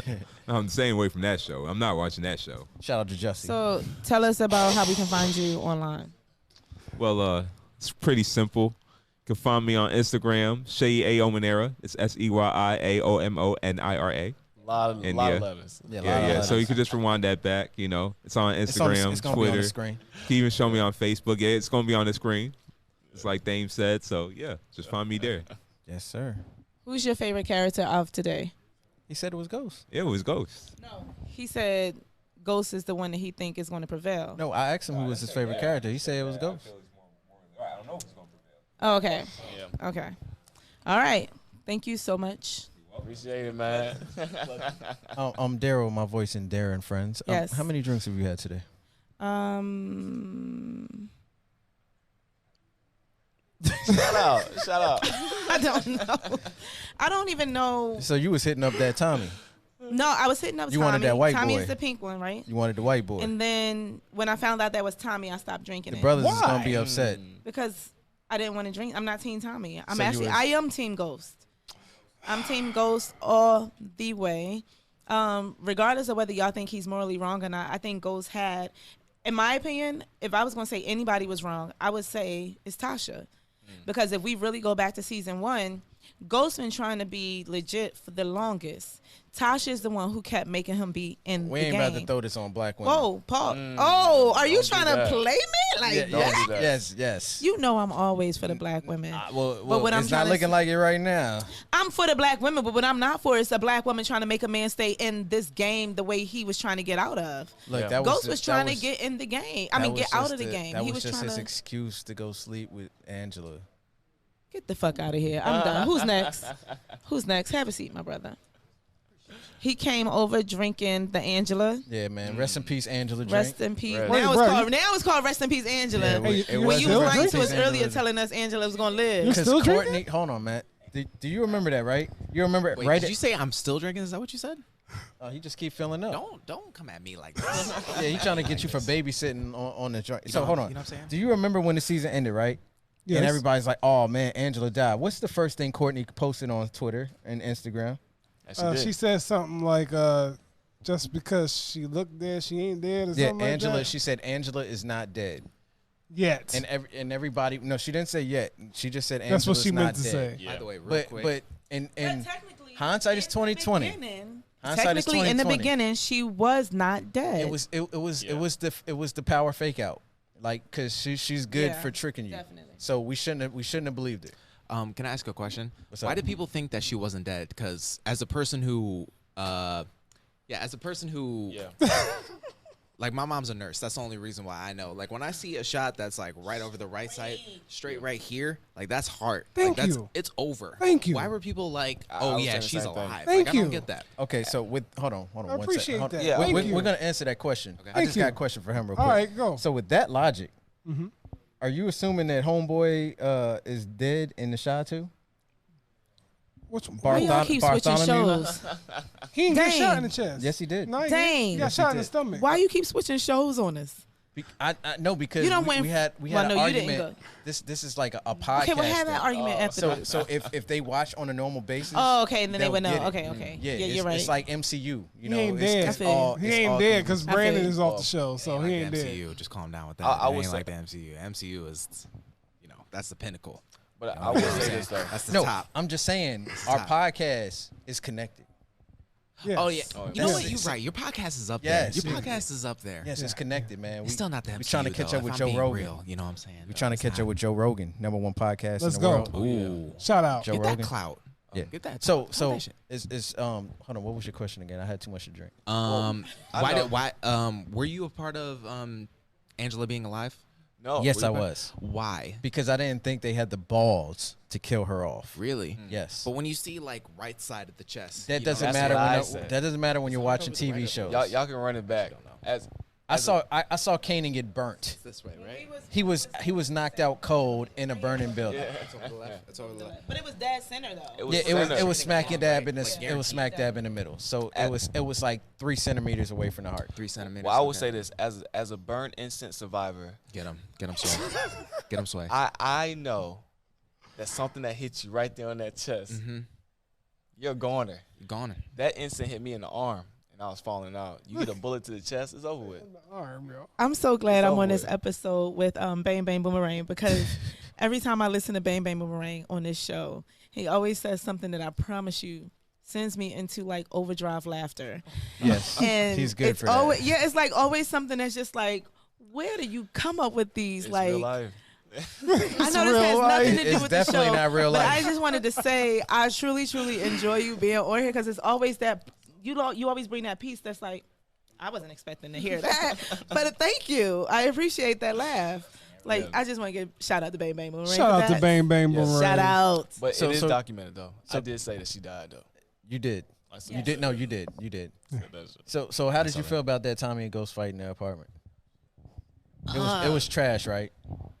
that. I'm staying away from that show. I'm not watching that show. Shout out to Jussie. So tell us about how we can find you online. Well, it's pretty simple. You can find me on Instagram, Shey Aomonera. It's SEYIAOMONIRA. A lot of letters. Yeah. So you can just rewind that back. You know, it's on Instagram, it's gonna Twitter. be on the screen. You can even show me on Facebook. Yeah, it's gonna be on the screen. It's like Dame said. So yeah, just find me there. Yes, sir. Who's your favorite character of today? He said it was Ghost. Yeah, it was Ghost. No, he said Ghost is the one that he think is going to prevail. No, I asked him who was his favorite character. He said it was Ghost. I don't know who's gonna prevail. Oh, okay. Yeah. Okay. All right. Thank you so much. Appreciate it, man. I'm Daryl, my voice in Dara and Friends. Yes. How many drinks have you had today? Shout out. I don't know. I don't even know. So you was hitting up that Tommy. No, I was hitting up You Tommy. wanted that white Tommy boy. is the pink one, right? You wanted the white boy. And then when I found out that was Tommy, I stopped drinking The it. brothers is gonna be upset. Because I didn't want to drink. I'm not Team Tommy. So you was- I am Team Ghost. I'm Team Ghost all the way. Regardless of whether y'all think he's morally wrong or not, I think Ghost had, in my opinion, if I was going to say anybody was wrong, I would say it's Tasha. Because if we really go back to season 1, Ghost been trying to be legit for the longest. Tasha is the one who kept making him be in We the ain't game. about to throw this on black women. Whoa, Paul. Oh, are you Don't do trying to that. play me like Yeah, that? yes. You know I'm always for the black women. Well, But what I'm it's trying not to looking say- like it right now. I'm for the black women, but what I'm not for is a black woman trying to make a man stay in this game the way he was trying to get out of. Look, Yeah. that Ghost the- was that trying to was- get in the game. that I mean, was get out just of the game. That He was was just trying his to excuse to go sleep with Angela. get the fuck out of here. I'm done. Who's next? Who's next? Have a seat, my brother. He came over drinking the Angela. Yeah, man. Rest in peace, Angela. Drink. Rest in peace. Rest. Now, Wait, bro, now it's called Rest in Peace, Angela. Yeah, Hey, it you was when you still was lying to us Angela. earlier, telling us Angela was gonna live. You still drinking? Courtney, hold on, Matt. Do you remember that, right? You remember it, Wait, right? did you say I'm still drinking? Is that what you said? He just keep filling up. Don't come at me like this. Yeah, he trying to get you for babysitting on the joint. So know- hold on. you know what I'm saying? Do you remember when the season ended, right? Yes. And everybody's like, "Oh man, Angela died." What's the first thing Courtney posted on Twitter and Instagram? She said something like, just because she looked dead, she ain't dead or Yeah, something Angela. like that. She said Angela is not dead, Yet. and everybody. No, she didn't say yet. She just said That's Angela's what she not meant to dead. say. Yeah. By the way, real But quick. in technically, hindsight is in the 2020. beginning- Hindsight is Technically, in the 2020. beginning, she was not dead. It was the power fake out, like because she's good Yeah, for tricking you. definitely. So we shouldn't have believed it. Can I ask a question? What's Why up? did people think that she wasn't dead? Because as a person who, like my mom's a nurse. That's the only reason why I know. Like when I see a shot that's like right over the right side, straight right here, like that's heart. Thank like, that's, you. It's over. Thank you. Why were people like, I oh was yeah, saying the she's same thing. alive? Thank like, I you. don't get that. Okay, so hold on. I one second. appreciate Hold- that. Yeah. Thank We're you. gonna answer that question. Okay. I Thank just got a you. question for him real All quick. right, go. So with that logic, are you assuming that homeboy is dead in the shot too? Which, Why y'all keep switching shows? he didn't get Dang. shot in the chest. Yes, he did. No, he Dang. didn't. He got Yes, he shot in did. the stomach. Why you keep switching shows on us? I know because You done we went- had well, an no, you didn't argument. This is like a podcast. Okay, we'll have that thing. argument after So that. so if they watch on a normal basis, Oh, okay, and then they they'll would know. get it. Okay, okay. Yeah, Yeah, it's, you're right. It's like MCU. You He know, ain't it's, dead. it's all He it's ain't all dead because I Brandon feel is you. off the show, so Ain't he like ain't the dead. MCU. Just calm down with that. I It would ain't say- like the MCU. MCU is, that's the pinnacle. But You know I what will I'm say saying? this though. That's the No, top. I'm just saying our top. podcast is connected. Yes. Oh yeah, Oh, you know yes. what? You're right. Your podcast is up Yes. there. Your podcast is up there. Yes, it's connected, man. It's still not the MCU. We're trying to catch though, up with if Joe I'm being Rogan. Real, you know what I'm saying? We're trying to catch up with Joe Rogan, #1 podcast Let's in the go. world. Ooh, Shout out. Joe get Rogan. that clout. Yeah. Get that. So talk so that shit. is hold on. What was your question again? I had too much to drink. Why were you a part of Angela being alive? No. Yes, we- I was, Why? because I didn't think they had the balls to kill her off. Really? Yes, But when you see like right side of the chest, that you know, doesn't that's matter. what I When said. that doesn't matter when you're watching TV shows. Y'all can run it back. I saw Kanan get burnt. This way, right? He was knocked out cold in a burning building. It's over the left. It's over the left. But it was dead center though. It was smack dab in the middle. So it was like 3 centimeters away from the heart. 3 centimeters. Well, I would say this as a burn instant survivor. Get him, Sway. Get him, Sway. I know that something that hits you right there on that chest. Mm-hmm. You're a goner. Goner. That instant hit me in the arm, and I was falling out. You get a bullet to the chest, it's over with. I'm so glad It's I'm over on this with. episode with Bang Bang Boomerang because every time I listen to Bang Bang Boomerang on this show, he always says something that I promise you sends me into like overdrive laughter. Yes, And he's good it's for always, that. Yeah, it's like always something that's just like, where do you come up with these? It's like, real life. I know this has nothing to do It's with the show. definitely not real but life. I just wanted to say I truly enjoy you being on here because it's always that you always bring that piece that's like, I wasn't expecting to hear that, but thank you. I appreciate that laugh. Like Yeah. I just want to give shout out to Bang Bang Boomerang. Shout for out to that. Bang Bang Yes. Boomerang. Shout out. But So- it is so- documented though. I did say that she died though. You did. I said You did. No, you did. You did. that. So how did you feel about that Tommy and Ghost fight in the apartment? It was trash, right?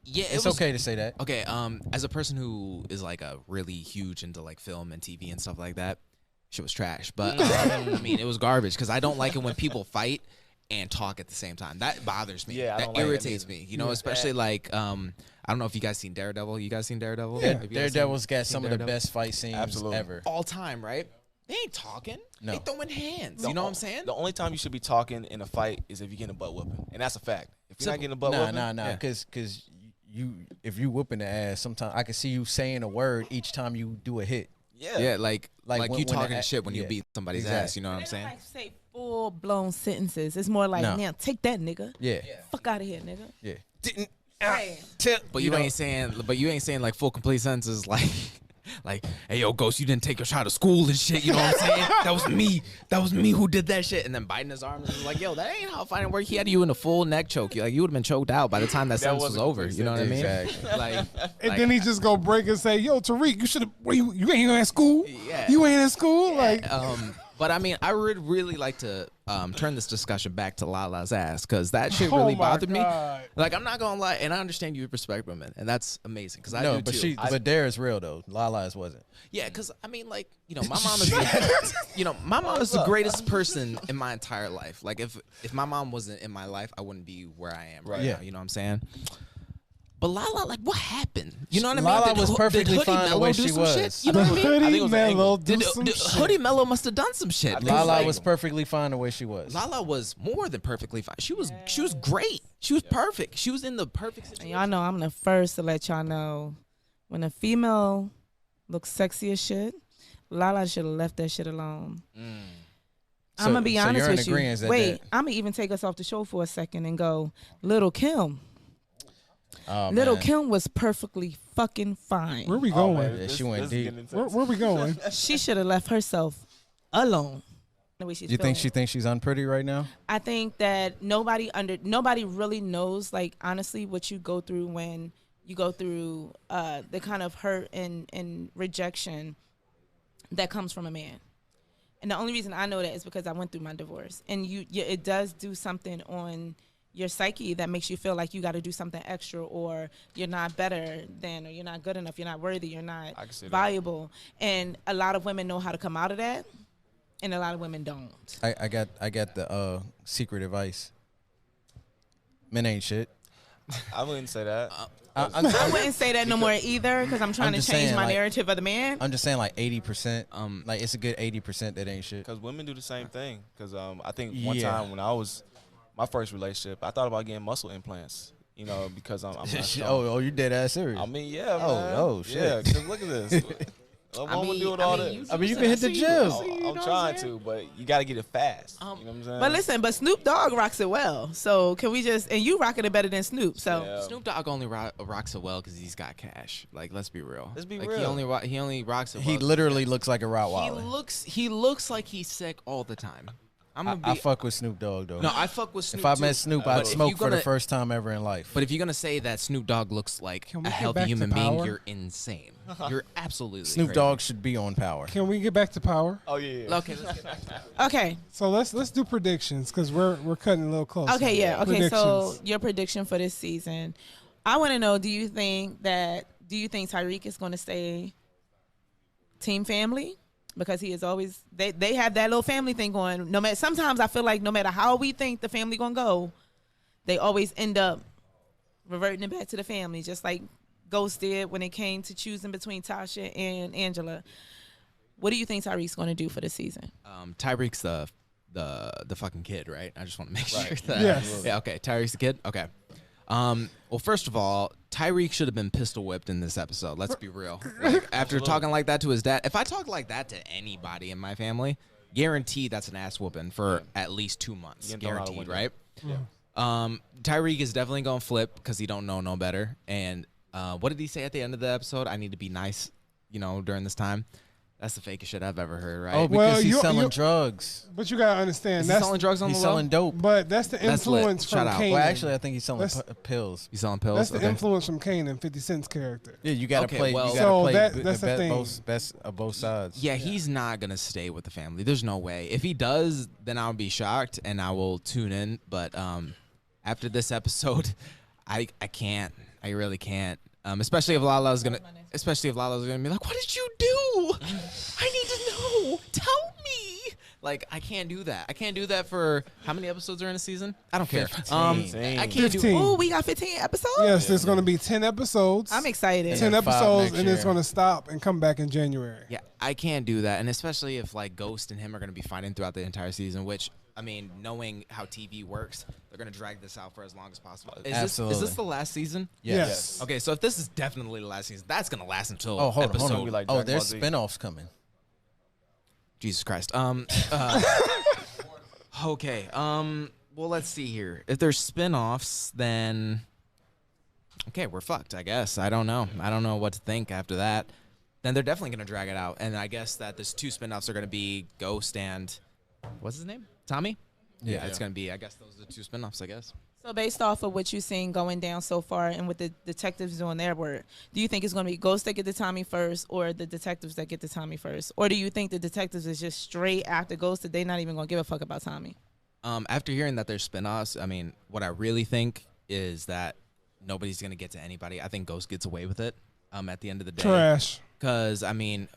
Yeah, It's okay to say that. Okay, as a person who is like a really huge into like film and TV and stuff like that, shit was trash. But I mean, it was garbage because I don't like it when people fight and talk at the same time. That bothers me. Yeah, I that don't like that irritates either. me. You know, especially like I don't know if you guys seen Daredevil. You guys seen Daredevil? Yeah, Have you guys Daredevil's seen got some of the Daredevil? best fight scenes Absolutely. ever. All time, right? They ain't talking. No. They throwing hands. The You know what o- I'm saying? The only time you should be talking in a fight is if you're getting a butt whooping, and that's a fact. If you're not getting a butt whooping, Nah, Yeah. because if you whooping the ass, sometimes I can see you saying a word each time you do a hit. Yeah, like Like you when talking the- shit when you yeah, beat somebody's exactly. ass. You know what I'm They don't saying? like say full blown sentences. It's more like, No. now take that nigga. Yeah, Fuck out of here, nigga. yeah. Didn't Hey. But you ain't saying like full complete sentences like, hey yo, Ghost, you didn't take your shot of school and shit. You know what I'm saying? That was me who did that shit. And then biting his arm and was like, yo, that ain't how fighting work. He had you in a full neck choke. You would have been choked out by the time that sentence was wasn't over. complete You know what I mean? Exactly. Like, And then he just go break and say, "Yo, Tariq, you should have. You ain't at school. Yeah. You ain't at school. Like, but I mean, I would really like to turn this discussion back to Lala's ass because that shit Oh really my bothered me. God. Like, I'm not gonna lie, and I understand your perspective, man, and that's amazing because I No, do but too. but Dara's real though. Lala's wasn't. Yeah, because I mean, like, you know, my mom is, my mom is the greatest person in my entire life. Like, if my mom wasn't in my life, I wouldn't be where I am right Yeah. now. You know what I'm saying? But Lala, like, what happened? You know what I mean? Lala Did was perfectly Hoodie fine the Mello way do she some was. shit? You know what I mean? think Hoodie it was an Mello angle. do Did some shit. Hoodie Mello must have done some shit. think Lala it's was angle. perfectly fine the way she was. Lala was more than perfectly fine. She was great. She was perfect. She was in the perfect And situation. y'all know I'm the first to let y'all know when a female looks sexy as shit, Lala should have left that shit alone. I'm gonna be so honest you're in with you. agreeance that Wait, that- I'm gonna even take us off the show for a second and go, Little Kim. Oh, Little man. Kim was perfectly fucking fine. where we Oh, going? man, Yeah, she went is deep. getting Where, intense. where we going? She should have left herself alone. The way she's You think feeling. she thinks she's unpretty right now? I think that nobody really knows, like, honestly, what you go through when you go through the kind of hurt and rejection that comes from a man. And the only reason I know that is because I went through my divorce. And it does do something on your psyche that makes you feel like you got to do something extra, or you're not better than, or you're not good enough, you're not worthy, you're not I can see that. valuable. And a lot of women know how to come out of that, and a lot of women don't. I got the secret advice. Men ain't shit. I wouldn't say that. I wouldn't say that no more either, because I'm trying I'm to just change saying, my like- narrative of the man. I'm just saying like 80%. Like it's a good 80% that ain't shit. Because women do the same thing. Because I think one Yeah. time when I was my first relationship, I thought about getting muscle implants. You know, because I'm not strong. oh, you dead ass serious? I mean, yeah, Oh, man. oh, shit. Yeah, because look at this. What woman do with all this? I mean, you can hit the gym. I'm trying to, but you got to get it fast. You know what I'm saying? But listen, but Snoop Dogg rocks it well. So can we just, and you rocking it better than Snoop. So Yeah. Snoop Dogg only rocks it well because he's got cash. Like, let's be real. Let's be like, real. He only rocks it well. He literally looks like a He Rottweiler. looks like he's sick all the time. I fuck with Snoop Dogg though. No, I fuck with Snoop. If I too. met Snoop, But I'd if smoke you for the gonna- first time ever in life. But if you're gonna say that Snoop Dogg looks like Can we a get healthy back to human being, Power? you're insane. You're absolutely Snoop crazy. Dogg should be on Power. Can we get back to Power? Oh yeah. Okay, let's get back to that. Okay. So let's do predictions because we're cutting a little close. Okay, yeah. Okay, so Predictions. your prediction for this season. I want to know, do you think Tariq is going to stay team family? Because he is always they have that little family thing going. No matter, sometimes I feel like no matter how we think the family going to go, they always end up reverting it back to the family, just like Ghost did when it came to choosing between Tasha and Angela. What do you think Tariq's going to do for the season? Tyreek's the fucking kid, right? I just want to make sure that. Yes. Yeah. Okay. Tyreek's the kid. Okay. Well, first of all, Tariq should have been pistol whipped in this episode. Let's be real. Like, after talking like that to his dad, if I talk like that to anybody in my family, guaranteed that's an ass whooping for at least 2 months. Guaranteed, right? Yeah. Tyreek is definitely gonna flip because he don't know no better. And what did he say at the end of the episode? I need to be nice, during this time. That's the fakest shit I've ever heard, right? Oh, because Well, he's selling drugs. But you gotta understand Is he that's selling drugs on He's the low? selling dope. But that's the That's lit. influence Shout from out. Kanan. Well, actually, I think he's selling That's- pills. He's selling pills. That's the Okay. influence from Kanan, 50 Cent's character. Yeah, you gotta Okay, play. well- You So gotta play that's the thing. best of both sides. Yeah, he's not gonna stay with the family. There's no way. If he does, then I'll be shocked and I will tune in. But after this episode, I can't. I really can't. Especially if Lala's gonna be like, "What did you do? I need to know. Tell me." Like, I can't do that. I can't do that for how many episodes are in a season? I don't care. 15. I can't 15. do. Oh, we got 15 episodes? Yes, there's going to be 10 episodes. I'm excited. 10 Yeah, 5 episodes, next and it's year. going to stop and come back in January. Yeah, I can't do that, and especially if like Ghost and him are going to be fighting throughout the entire season. Which, I mean, knowing how TV works, they're going to drag this out for as long as possible. Is Absolutely. this the last season? Yes. Okay, so if this is definitely the last season, that's going to last until Oh, hold on, episode. hold on. Be like Oh, Dragon there's Ball Z. spinoffs coming. Jesus Christ. Okay. Well, let's see here. If there's spin-offs, then okay, we're fucked, I guess. I don't know. I don't know what to think after that. Then they're definitely going to drag it out. And I guess that there's 2 spin-offs are going to be Ghost and what's his name? Tommy? Yeah, it's going to be, I guess those are the 2 spin-offs, I guess. So based off of what you've seen going down so far and with the detectives doing their work, do you think it's going to be Ghost that get the Tommy first or the detectives that get the Tommy first? Or do you think the detectives is just straight after Ghost that they're not even going to give a fuck about Tommy? After hearing that there's spin-offs, I mean, what I really think is that nobody's going to get to anybody. I think Ghost gets away with it at the end of the day. Trash. Because, I mean,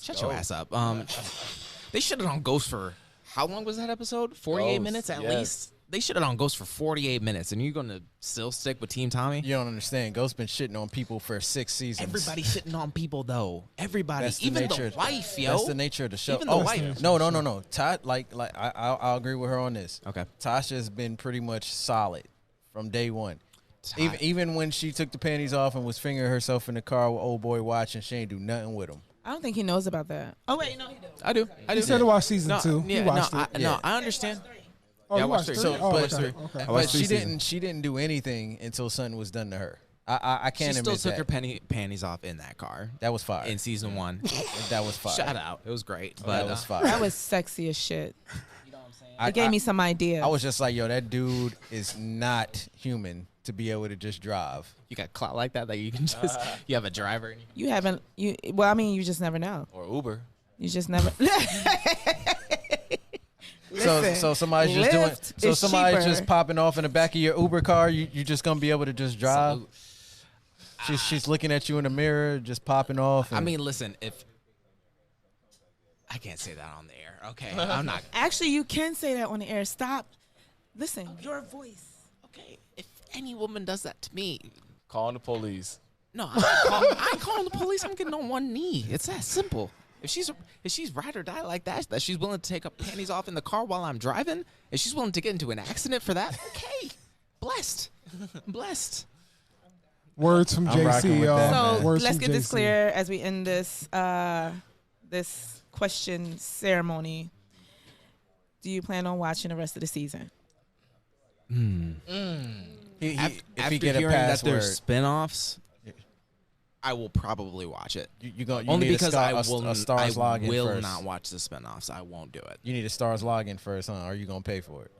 shut your ass up. They shitted on Ghost for, how long was that episode? 48 Ghost, minutes at yes. least? They shitted on Ghost for 48 minutes, and you're going to still stick with Team Tommy? You don't understand. Ghost's been shitting on people for 6 seasons. Everybody shitting on people, though. Everybody. That's the Even nature. the wife, yo. That's the nature of the show. Even the wife. No. Todd, I'll agree with her on this. Okay. Tasha's been pretty much solid from day one. Todd. Even when she took the panties off and was fingering herself in the car with old boy watching, she ain't do nothing with him. I don't think he knows about that. Oh, wait, no, he does. I do. He said to watch season No, 2. yeah, he watched it. no, I understand. Oh, yeah, I you watched watched 3. 3? So, Oh, but- okay. I But watched 3 she seasons. she didn't do anything until something was done to her. I She can't still admit took that. her panties off in that car That was fire. in season 1. That was fire. Shout out. It was great. That But was fire. That was sexy as shit. I It gave me some ideas. I was just like, yo, that dude is not human to be able to just drive. you got clout like that you can just, you have a driver. And You haven't, well, I mean, you just never know. Or Uber. You just never. So Listen, somebody's just doing. Lyft So is somebody's cheaper. just popping off in the back of your Uber car. You just gonna be able to just drive. She's looking at you in the mirror, just popping off. I and- mean, listen, if I can't say that on the air, okay? I'm not. Actually, you can say that on the air. Stop. Listen, your voice. Okay, if any woman does that to me, Calling the police. no, I ain't calling the police. I'm getting on one knee. It's that simple. If she's ride or die like that she's willing to take her panties off in the car while I'm driving, if she's willing to get into an accident for that, okay, blessed, blessed. Words from I'm rocking JC, with y'all. that, So man. Words let's from get this JC. clear as we end this this question ceremony. Do you plan on watching the rest of the season? if After he get a hearing that password, there's spinoffs, I will probably watch it. You only need because a I will first. not watch the spinoffs. I won't do it. You need a Stars login first, huh? Or are you gonna pay for it?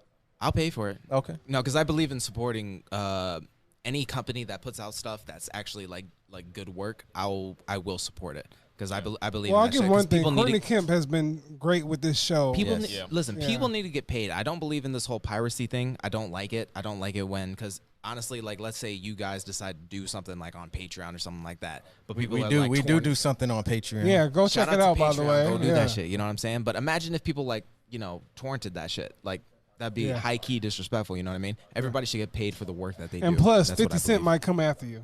I'll pay for it. Okay. No, because I believe in supporting any company that puts out stuff that's actually like good work. I will support it because I believe. Well, in I'll that give shit, one thing. people Courtney Kemp has been great with this show. People Yes. listen. Yeah. People need to get paid. I don't believe in this whole piracy thing. I don't like it. I don't like it when because. Honestly, like let's say you guys decide to do something like on Patreon or something like that, but people we do something on Patreon. Yeah, go check it out, by the way. Go do Yeah. that shit. You know what I'm saying? But imagine if people torrented that shit. Like that'd be high key disrespectful. You know what I mean? Everybody should get paid for the work that they do. And plus, That's what 50 I Cent believe. might come after you.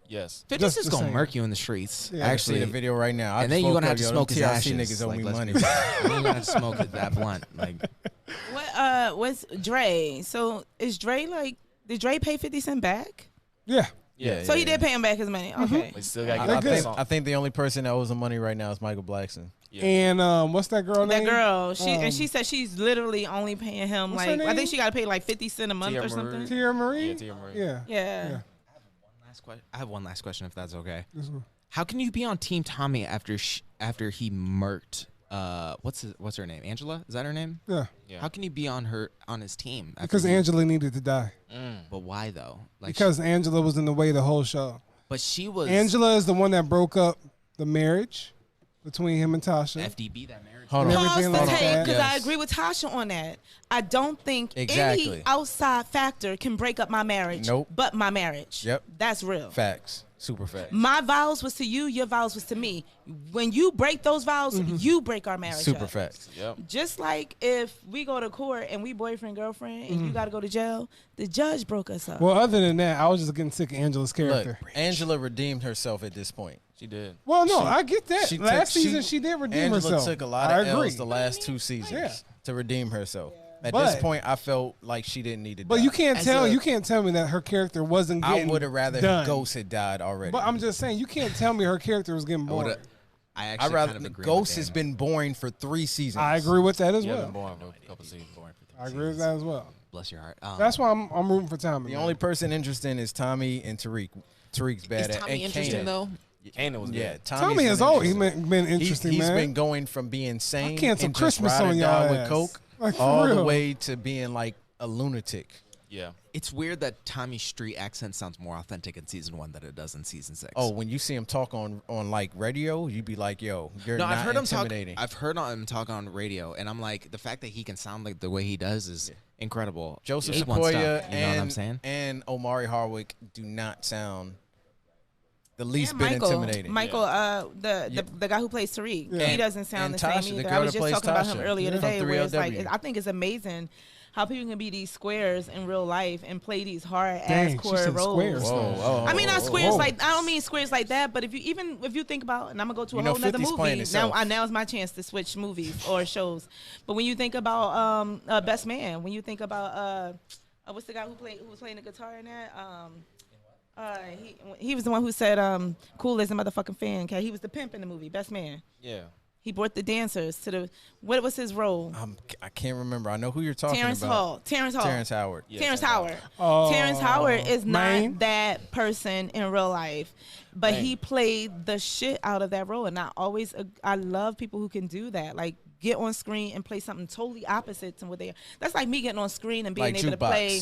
Yes. 50 Just Cent's the gonna same. murk you in the streets. Yeah. Actually, See the video right now. and then you're gonna have to smoke his ashes. niggas owe me let's money. be real. You're gonna have to smoke that blunt. Like, What's Dre? So is Dre like? Did Dre pay 50 Cent back? Yeah. Yeah. So he did pay him back his money. Okay. We still got I, to I get think this song. I think the only person that owes him money right now is Michael Blackson. Yeah. And what's that girl That name? girl, she said she's literally only paying him What's her like I name? think she got to pay like 50 Cent a month Tia or something. Marie. Tia Marie? Yeah, Tia Marie. Yeah. Yeah. I have one last question, if that's okay. This one. How can you be on Team Tommy after he murked? What's her name? Angela? Is that her name? Yeah. Yeah. How can you be on his team? after Because he- Angela needed to die. But why though? Like, Because Angela was in the way the whole show. but she was Angela is the one that broke up the marriage between him and Tasha. FDB that marriage. Hold And on. everything Pause the like tape that. because I Yes. agree with Tasha on that. I don't think Exactly. any outside factor can break up my marriage. Nope. But my marriage. Yep. That's real. Facts. Super facts. My vows was to you. Your vows was to me. When you break those vows, you break our marriage. Super up. facts. Yep. Just like if we go to court and we boyfriend girlfriend and you got to go to jail, the judge broke us up. Well, other than that, I was just getting sick of Angela's Look, character. Angela redeemed herself at this point. She did. Well, no, I get that. She Last took- season, she did redeem Angela herself. took a lot I of agree. L's the last 2 seasons Yeah. to redeem herself. At But- this point, I felt like she didn't need to But die. you can't As tell. a- You can't tell me that her character wasn't I getting. would have rather done. Ghost had died already. But I'm just saying, you can't tell me her character was getting bored. I I actually rather kind of agree. Ghost with has Daniel. been boring for 3 seasons. I agree with that as Yeah, well. been born for a couple seasons. I agree with that as well. Bless your heart. That's why I'm rooting for Tommy. The man. only person interesting is Tommy and Tariq. Tariq's bad is at Tommy and interesting Kanan. though? Kanan was Yeah, good. Tommy has always been interesting, He's man. been going from being sane cancel and Christmas just ride or on die y'all with ass. coke, Like, for all the real. way to being like a lunatic. Yeah. It's weird that Tommy's street accent sounds more authentic in season 1 than it does in season 6. Oh, when you see him talk on like radio, you'd be like, "Yo, you're no, not I've heard him talk. intimidating." I've heard him talk on radio, and I'm like, the fact that he can sound like the way he does is incredible. Joseph A1 Sequoia stuff, you know what I'm saying? and Omari Hardwick do not sound the least And bit Michael, intimidating. the guy who plays Tariq, Yeah. he doesn't sound And the Tasha, same the either. girl I was that just plays talking about him Tasha, earlier from today, where it's like 3LW. I think it's amazing how people can be these squares in real life and play these hard Dang, ass she core said roles. squares. Whoa. I mean, not squares whoa. like I don't mean squares like that, but if you think about, and I'm gonna go to a You know, whole nother 50's playing movie. itself. Now's my chance to switch movies or shows. But when you think about Best Man, when you think about what's the guy who was playing the guitar in that? He was the one who said cool as a motherfucking fan. Okay, he was the pimp in the movie Best Man. Yeah. He brought the dancers to the. What was his role? I can't remember. I know who you're talking Terrence about. Hall. Terrence Hall. Terrence Howard. Yeah, Terrence Terrence Howard. Oh, Terrence Howard is not man. that person in real life, but Man. he played the shit out of that role. And I love people who can do that. Like get on screen and play something totally opposite to what they are. That's like me getting on screen and being Like able to Jukebox. play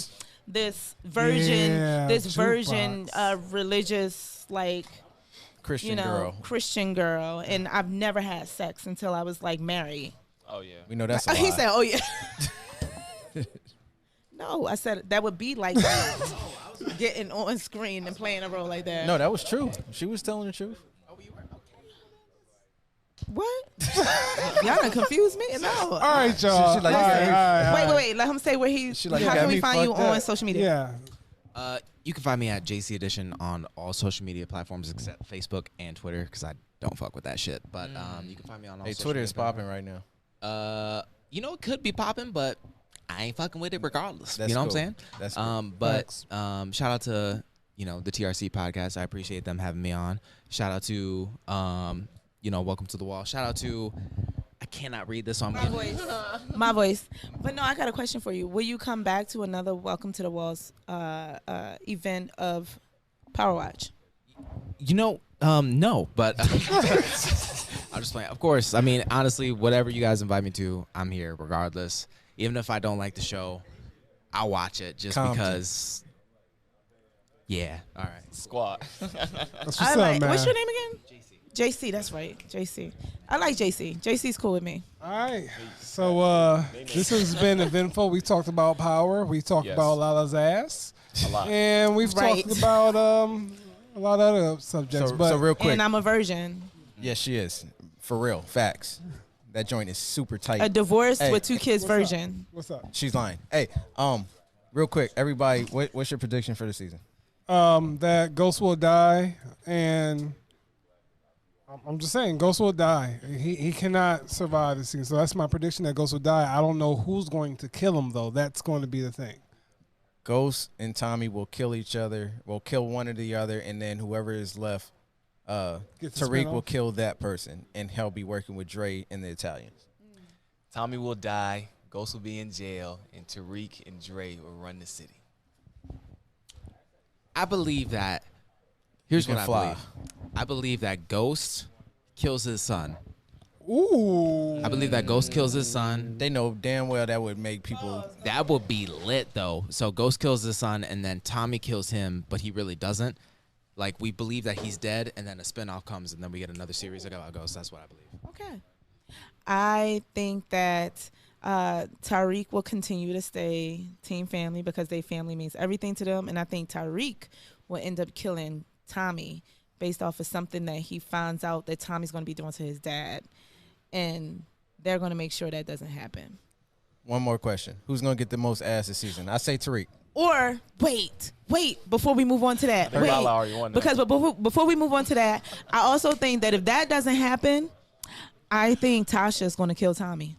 this version, Yeah, version Jukebox. of religious, like, Christian girl. Christian girl. And I've never had sex until I was like married. Oh yeah. We know that's a lie. He said, "Oh yeah." No, I said that would be like that. Getting on screen and playing a role like that. No, that was true. She was telling the truth. What? Y'all done confused me? No. All right, y'all. She like, All right, yeah. all right. Wait. Let him say where he. She like, how you got can we me find you fucked on up. social media? Yeah. You can find me at JC Edition on all social media platforms except Facebook and Twitter because I don't fuck with that shit. But you can find me on all Hey, social Twitter media is popping right now. It could be popping, but I ain't fucking with it regardless. That's you know cool. what I'm saying? That's cool. But shout out to the TRC podcast. I appreciate them having me on. Shout out to Welcome to the Wall. Shout out to I cannot read this, so I'm getting My voice. But no, I got a question for you. Will you come back to another Welcome to the Walls event of Power Watch? No, but I'm just playing. Of course, I mean, honestly, whatever you guys invite me to, I'm here regardless. Even if I don't like the show, I'll watch it just because. Yeah. All right. Squad. That's what's up, man. What's your name again? JC, that's right. JC. I like JC. JC's cool with me. All right. So this has been eventful. We talked about power. We talked about Lala's ass. A lot. And we've talked about a lot of other subjects. So real quick. And I'm a virgin. Yes, she is. For real. Facts. That joint is super tight. A divorced with 2 kids virgin. What's up? She's lying. Hey, real quick, everybody, what's your prediction for the season? That Ghost will die, and I'm just saying Ghost will die. He cannot survive the season. So that's my prediction, that Ghost will die. I don't know who's going to kill him, though. That's going to be the thing. Ghost and Tommy will kill each other, will kill one or the other, and then whoever is left, Tariq will kill that person, and he'll be working with Dre and the Italians. Tommy will die, Ghost will be in jail, and Tariq and Dre will run the city. I believe that. Here's what I believe. I believe that Ghost kills his son. Ooh. I believe that Ghost kills his son. They know damn well that would make people. That would be lit, though. So Ghost kills his son, and then Tommy kills him, but he really doesn't. Like, we believe that he's dead, and then a spinoff comes, and then we get another series about Ghost. That's what I believe. Okay. I think that Tariq will continue to stay team family because their family means everything to them. And I think Tariq will end up killing Tommy based off of something that he finds out that Tommy's going to be doing to his dad. And they're going to make sure that doesn't happen. One more question. Who's going to get the most ass this season? I say Tariq. Or wait, before we move on to that. Because before we move on to that, I also think that if that doesn't happen, I think Tasha's going to kill Tommy.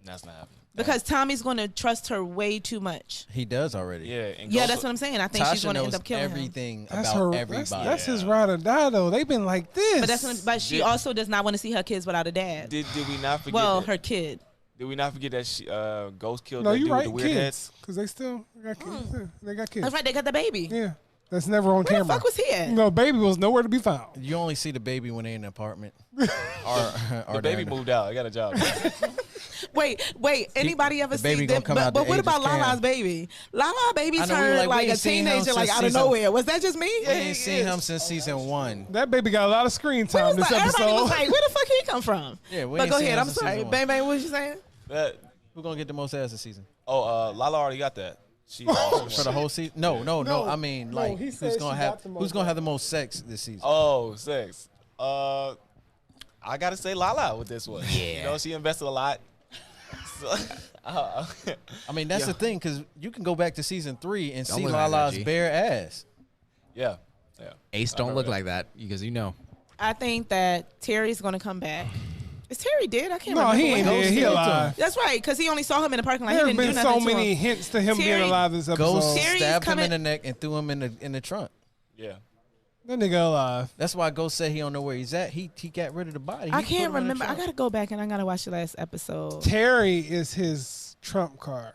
That's not happening. Because Tommy's going to trust her way too much. He does already. Yeah, that's what I'm saying. I think she's going to end up killing everything him. about everybody. That's his ride or die, though. They've been like this. But she also does not want to see her kids without a dad. Did we not forget? Well, her kid. Did we not forget that she, Ghost killed no, that dude right, with the weird kids, because they still got kids. They got kids. That's right. They got the baby. Yeah, that's never on camera. Where the fuck was he at? No, baby was nowhere to be found. You only see the baby when they're in an apartment. or the baby moved out. I got a job. Wait. Anybody ever baby seen gonna that? come out But the what age about of Cam. Lala's baby? Lala baby I know, we turned were like we a ain't seen him teenager, like since out of season- nowhere. Was that just me? We ain't seen him since season 1. That baby got a lot of screen time this Everybody episode. was like, where the fuck he come from? Yeah, we But ain't go seen ahead. him I'm since sorry. season 1. Bang, bang, what you saying? Who's going to get the most ass this season? Lala already got that. She For the whole season? No. I mean, like, he who's said going she to have got the most who's going to have the most sex this season? Oh, sex. I gotta say Lala with this one. Yeah. You know, she invested a lot. So, I mean, that's the thing, because you can go back to season 3 and see look like Lala's that, G. bare ass. yeah. Ace don't look like that because you know. I think that Terry's going to come back. Is Terry dead? I can't No, remember. he ain't dead. He alive. That's right, because he only saw him in the parking lot. There He have didn't do been nothing so to many him. hints to him being Terry- alive this episode. Ghost Terry's stabbed him coming- in the neck and threw him in the trunk. Yeah. That nigga alive. That's why Ghost said he don't know where he's at. He got rid of the body. I He put can't him in the remember. I trunk. got to go back and I got to watch the last episode. Terry is his trump card.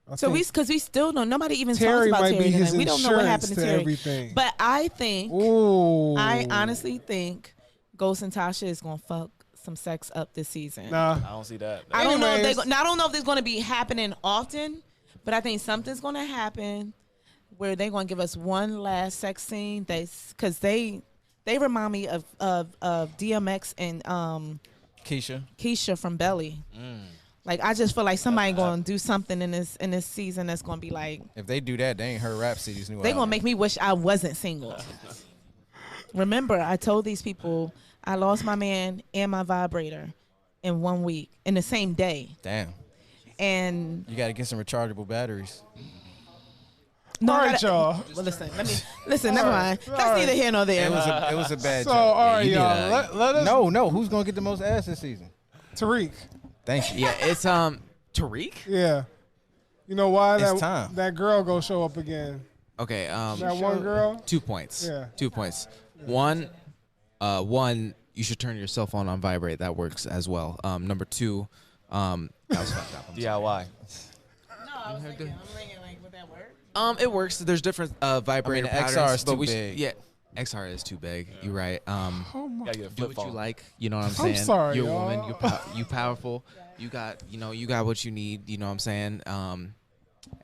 I So think because we still don't. Nobody even Terry talks about might Terry be his tonight. We don't know what happened to insurance to Terry. everything. But I think, Ooh. I honestly think Ghost and Tasha is gonna fuck some sex up this season. Nah. I don't see that. I don't know if Anyways. I don't know if it's gonna be happening often, but I think something's gonna happen where they're gonna give us one last sex scene. Because they remind me of DMX and Keisha from Belly. Like I just feel like somebody gonna do something in this season that's gonna be like If they do that, they ain't heard Rhapsody's new they album. gonna make me wish I wasn't single. Remember, I told these people I lost my man and my vibrator in 1 week in the same day, Damn. and You got to get some rechargeable batteries. no, All I right, gotta- y'all. Well, listen. Never mind. That's neither here nor there. It was a bad So, joke. all right, you y'all. did Let us. No. Who's going to get the most ass this season? Tariq. Thank you. Yeah, it's Tariq. Yeah. You know why It's time. that girl go show up again? Okay, That one girl. 2 points. Yeah. 2 points. One, you should turn your cell phone on vibrate. That works as well. Number 2, that was fucked up. I'm sorry. DIY. No, I was thinking, I'm thinking like with It works. There's different vibrator I mean, the XR patterns, is but too we big. yeah, XR is too big. You're right. Oh my. Gotta get a Do flip what you phone. like. You know what I'm saying? sorry, You're a y'all. woman. You powerful. You got what you need. You know what I'm saying?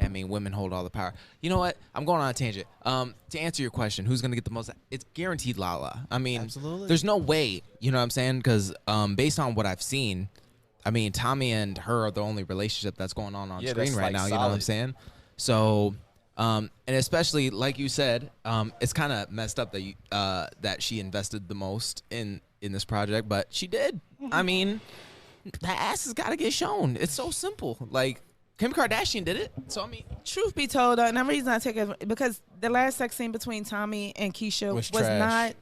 I mean, women hold all the power. You know what? I'm going on a tangent. To answer your question, who's gonna get the most? It's guaranteed Lala. I mean, Absolutely. there's no way. You know what I'm saying? Because based on what I've seen, I mean, Tommy and her are the only relationship that's going on Yeah, screen that's, right like, now. You know what I'm solid. saying? So, and especially like you said, it's kind of messed up that she invested the most in this project, but she did. I mean, that ass has got to get shown. It's so simple. Like Kim Kardashian did it. So I mean, Truth be told, and the reason I take it because the last sex scene between Tommy and Keisha Was was trash. not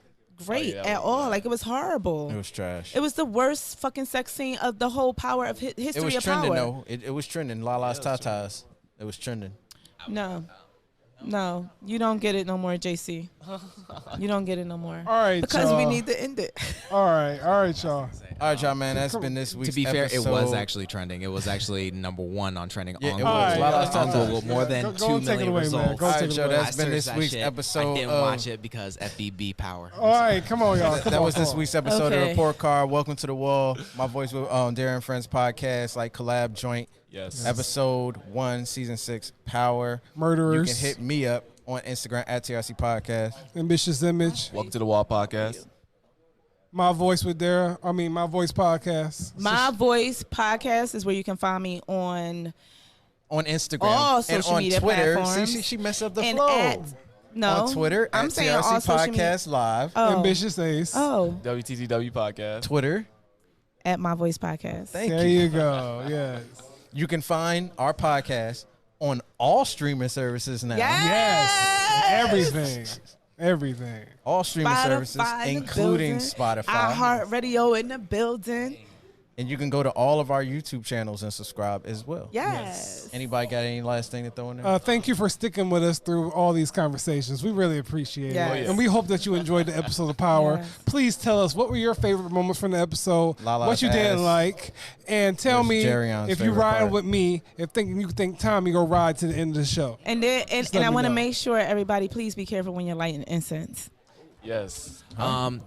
great yeah, at all. Like it was horrible. It was trash. It was the worst fucking sex scene of the whole power of history It was of trending power. though. It was trending. Lala's tatas. It was trending. No, you don't get it no more, JC. You don't get it no more. All right, because y'all. we need to end it. All right, y'all. All right, y'all, man. That's been this week's to be fair, episode. it was actually trending. It was actually #1 on trending Yeah, on it Google. was. Lala's On tatas. Google, more than Go 2 and take it million away, man. results. Go All take right, it Joe. away. That's been I this searched that week's shit. episode. I didn't of, watch it because FBB power. All right, come on, y'all. That was this week's episode of Okay. Report Card. Welcome to the wall. My voice with Dara Friends podcast, like collab joint. Yes. Episode 1, season 6, Power. Murderers. You can hit me up on Instagram at TRC Podcast. Ambitious Image. Welcome to the Wall Podcast. My Voice with Dara. My Voice podcast. My Voice podcast is where you can find me on Instagram all and social on media Twitter. platforms. See, she messed up the and flow. no, On Twitter I'm at saying TRC all social media. Podcast Live. Oh. Ambitious Ace. Oh, WTTW Podcast. Twitter. at My Voice podcast. Thank There you. you go. Yes. You can find our podcast on all streaming services now. Yes. Everything. Everything. All streaming services, Spotify in the including building. Spotify. iHeart Radio in the building. And you can go to all of our YouTube channels and subscribe as well. Yes. Anybody got any last thing to throw in there? Thank you for sticking with us through all these conversations. We really appreciate Yes. it. And we hope that you enjoyed the episode of Power. Yes. Please tell us what were your favorite moments from the episode, Lala's what you didn't ass. like, and tell Was me Jerion's if you favorite ride part. with me, you think Tommy go ride to the end of the show. And then, Just and let I me want to know. make sure everybody, please be careful when you're lighting incense. Yes.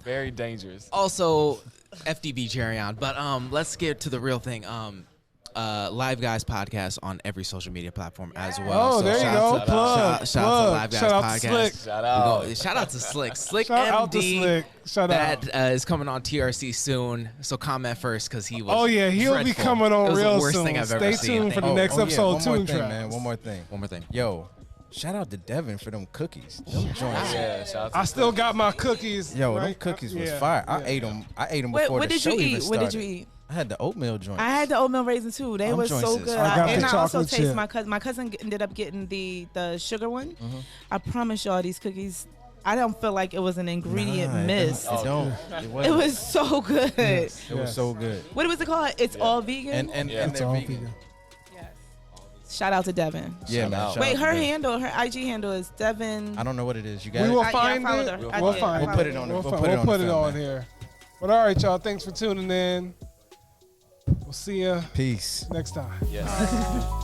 Very dangerous. Also, FDB Jerry on. But let's get to the real thing. Live Guys podcast on every social media platform as well. Oh, there you shout go. out to- Plug. Shout out to Live Guys Shout out to podcast. Slick. Shout out. Shout out to Slick. Slick Shout MD. out to Slick. Shout out. That is coming on TRC soon. So comment first because he was. Oh, yeah. He'll be dreadful. coming It on was real the worst soon. thing I've Stay ever seen. tuned for the next yeah, episode, one more Tune thing, Tracks. man. One more thing. One more thing. Yo, shout out to Devin for them cookies. Them joints. Yeah, shout out to I still got my cookies. Yo, them right? cookies was Yeah, fire. yeah. I ate them. I ate them Wait, before what the did show you even eat? started. What did you eat? I had the oatmeal joint. I had the oatmeal raisin too. They Them were joints so is good. fire. I got And the I also chocolate taste chip. my cousin. My cousin ended up getting the sugar one. Mm-hmm. I promise y'all, these cookies. I don't feel like it was an ingredient Nah, miss. It don't. It wasn't. It was so good. It was Yes. so good. What was it called? It's all vegan. And Yeah. and It's they're all vegan. vegan. Shout out to Devin. Yeah, Shout man. out. shout Wait, out to her Devin. handle, her IG handle is Devin. I don't know what it is. You got We it? will I find followed it. her. I We'll did. find We'll it. put it on the- We'll we'll fi- put it we'll on put the it film, on man. here. But all right, y'all. Thanks for tuning in. We'll see you Peace. next time. Yes.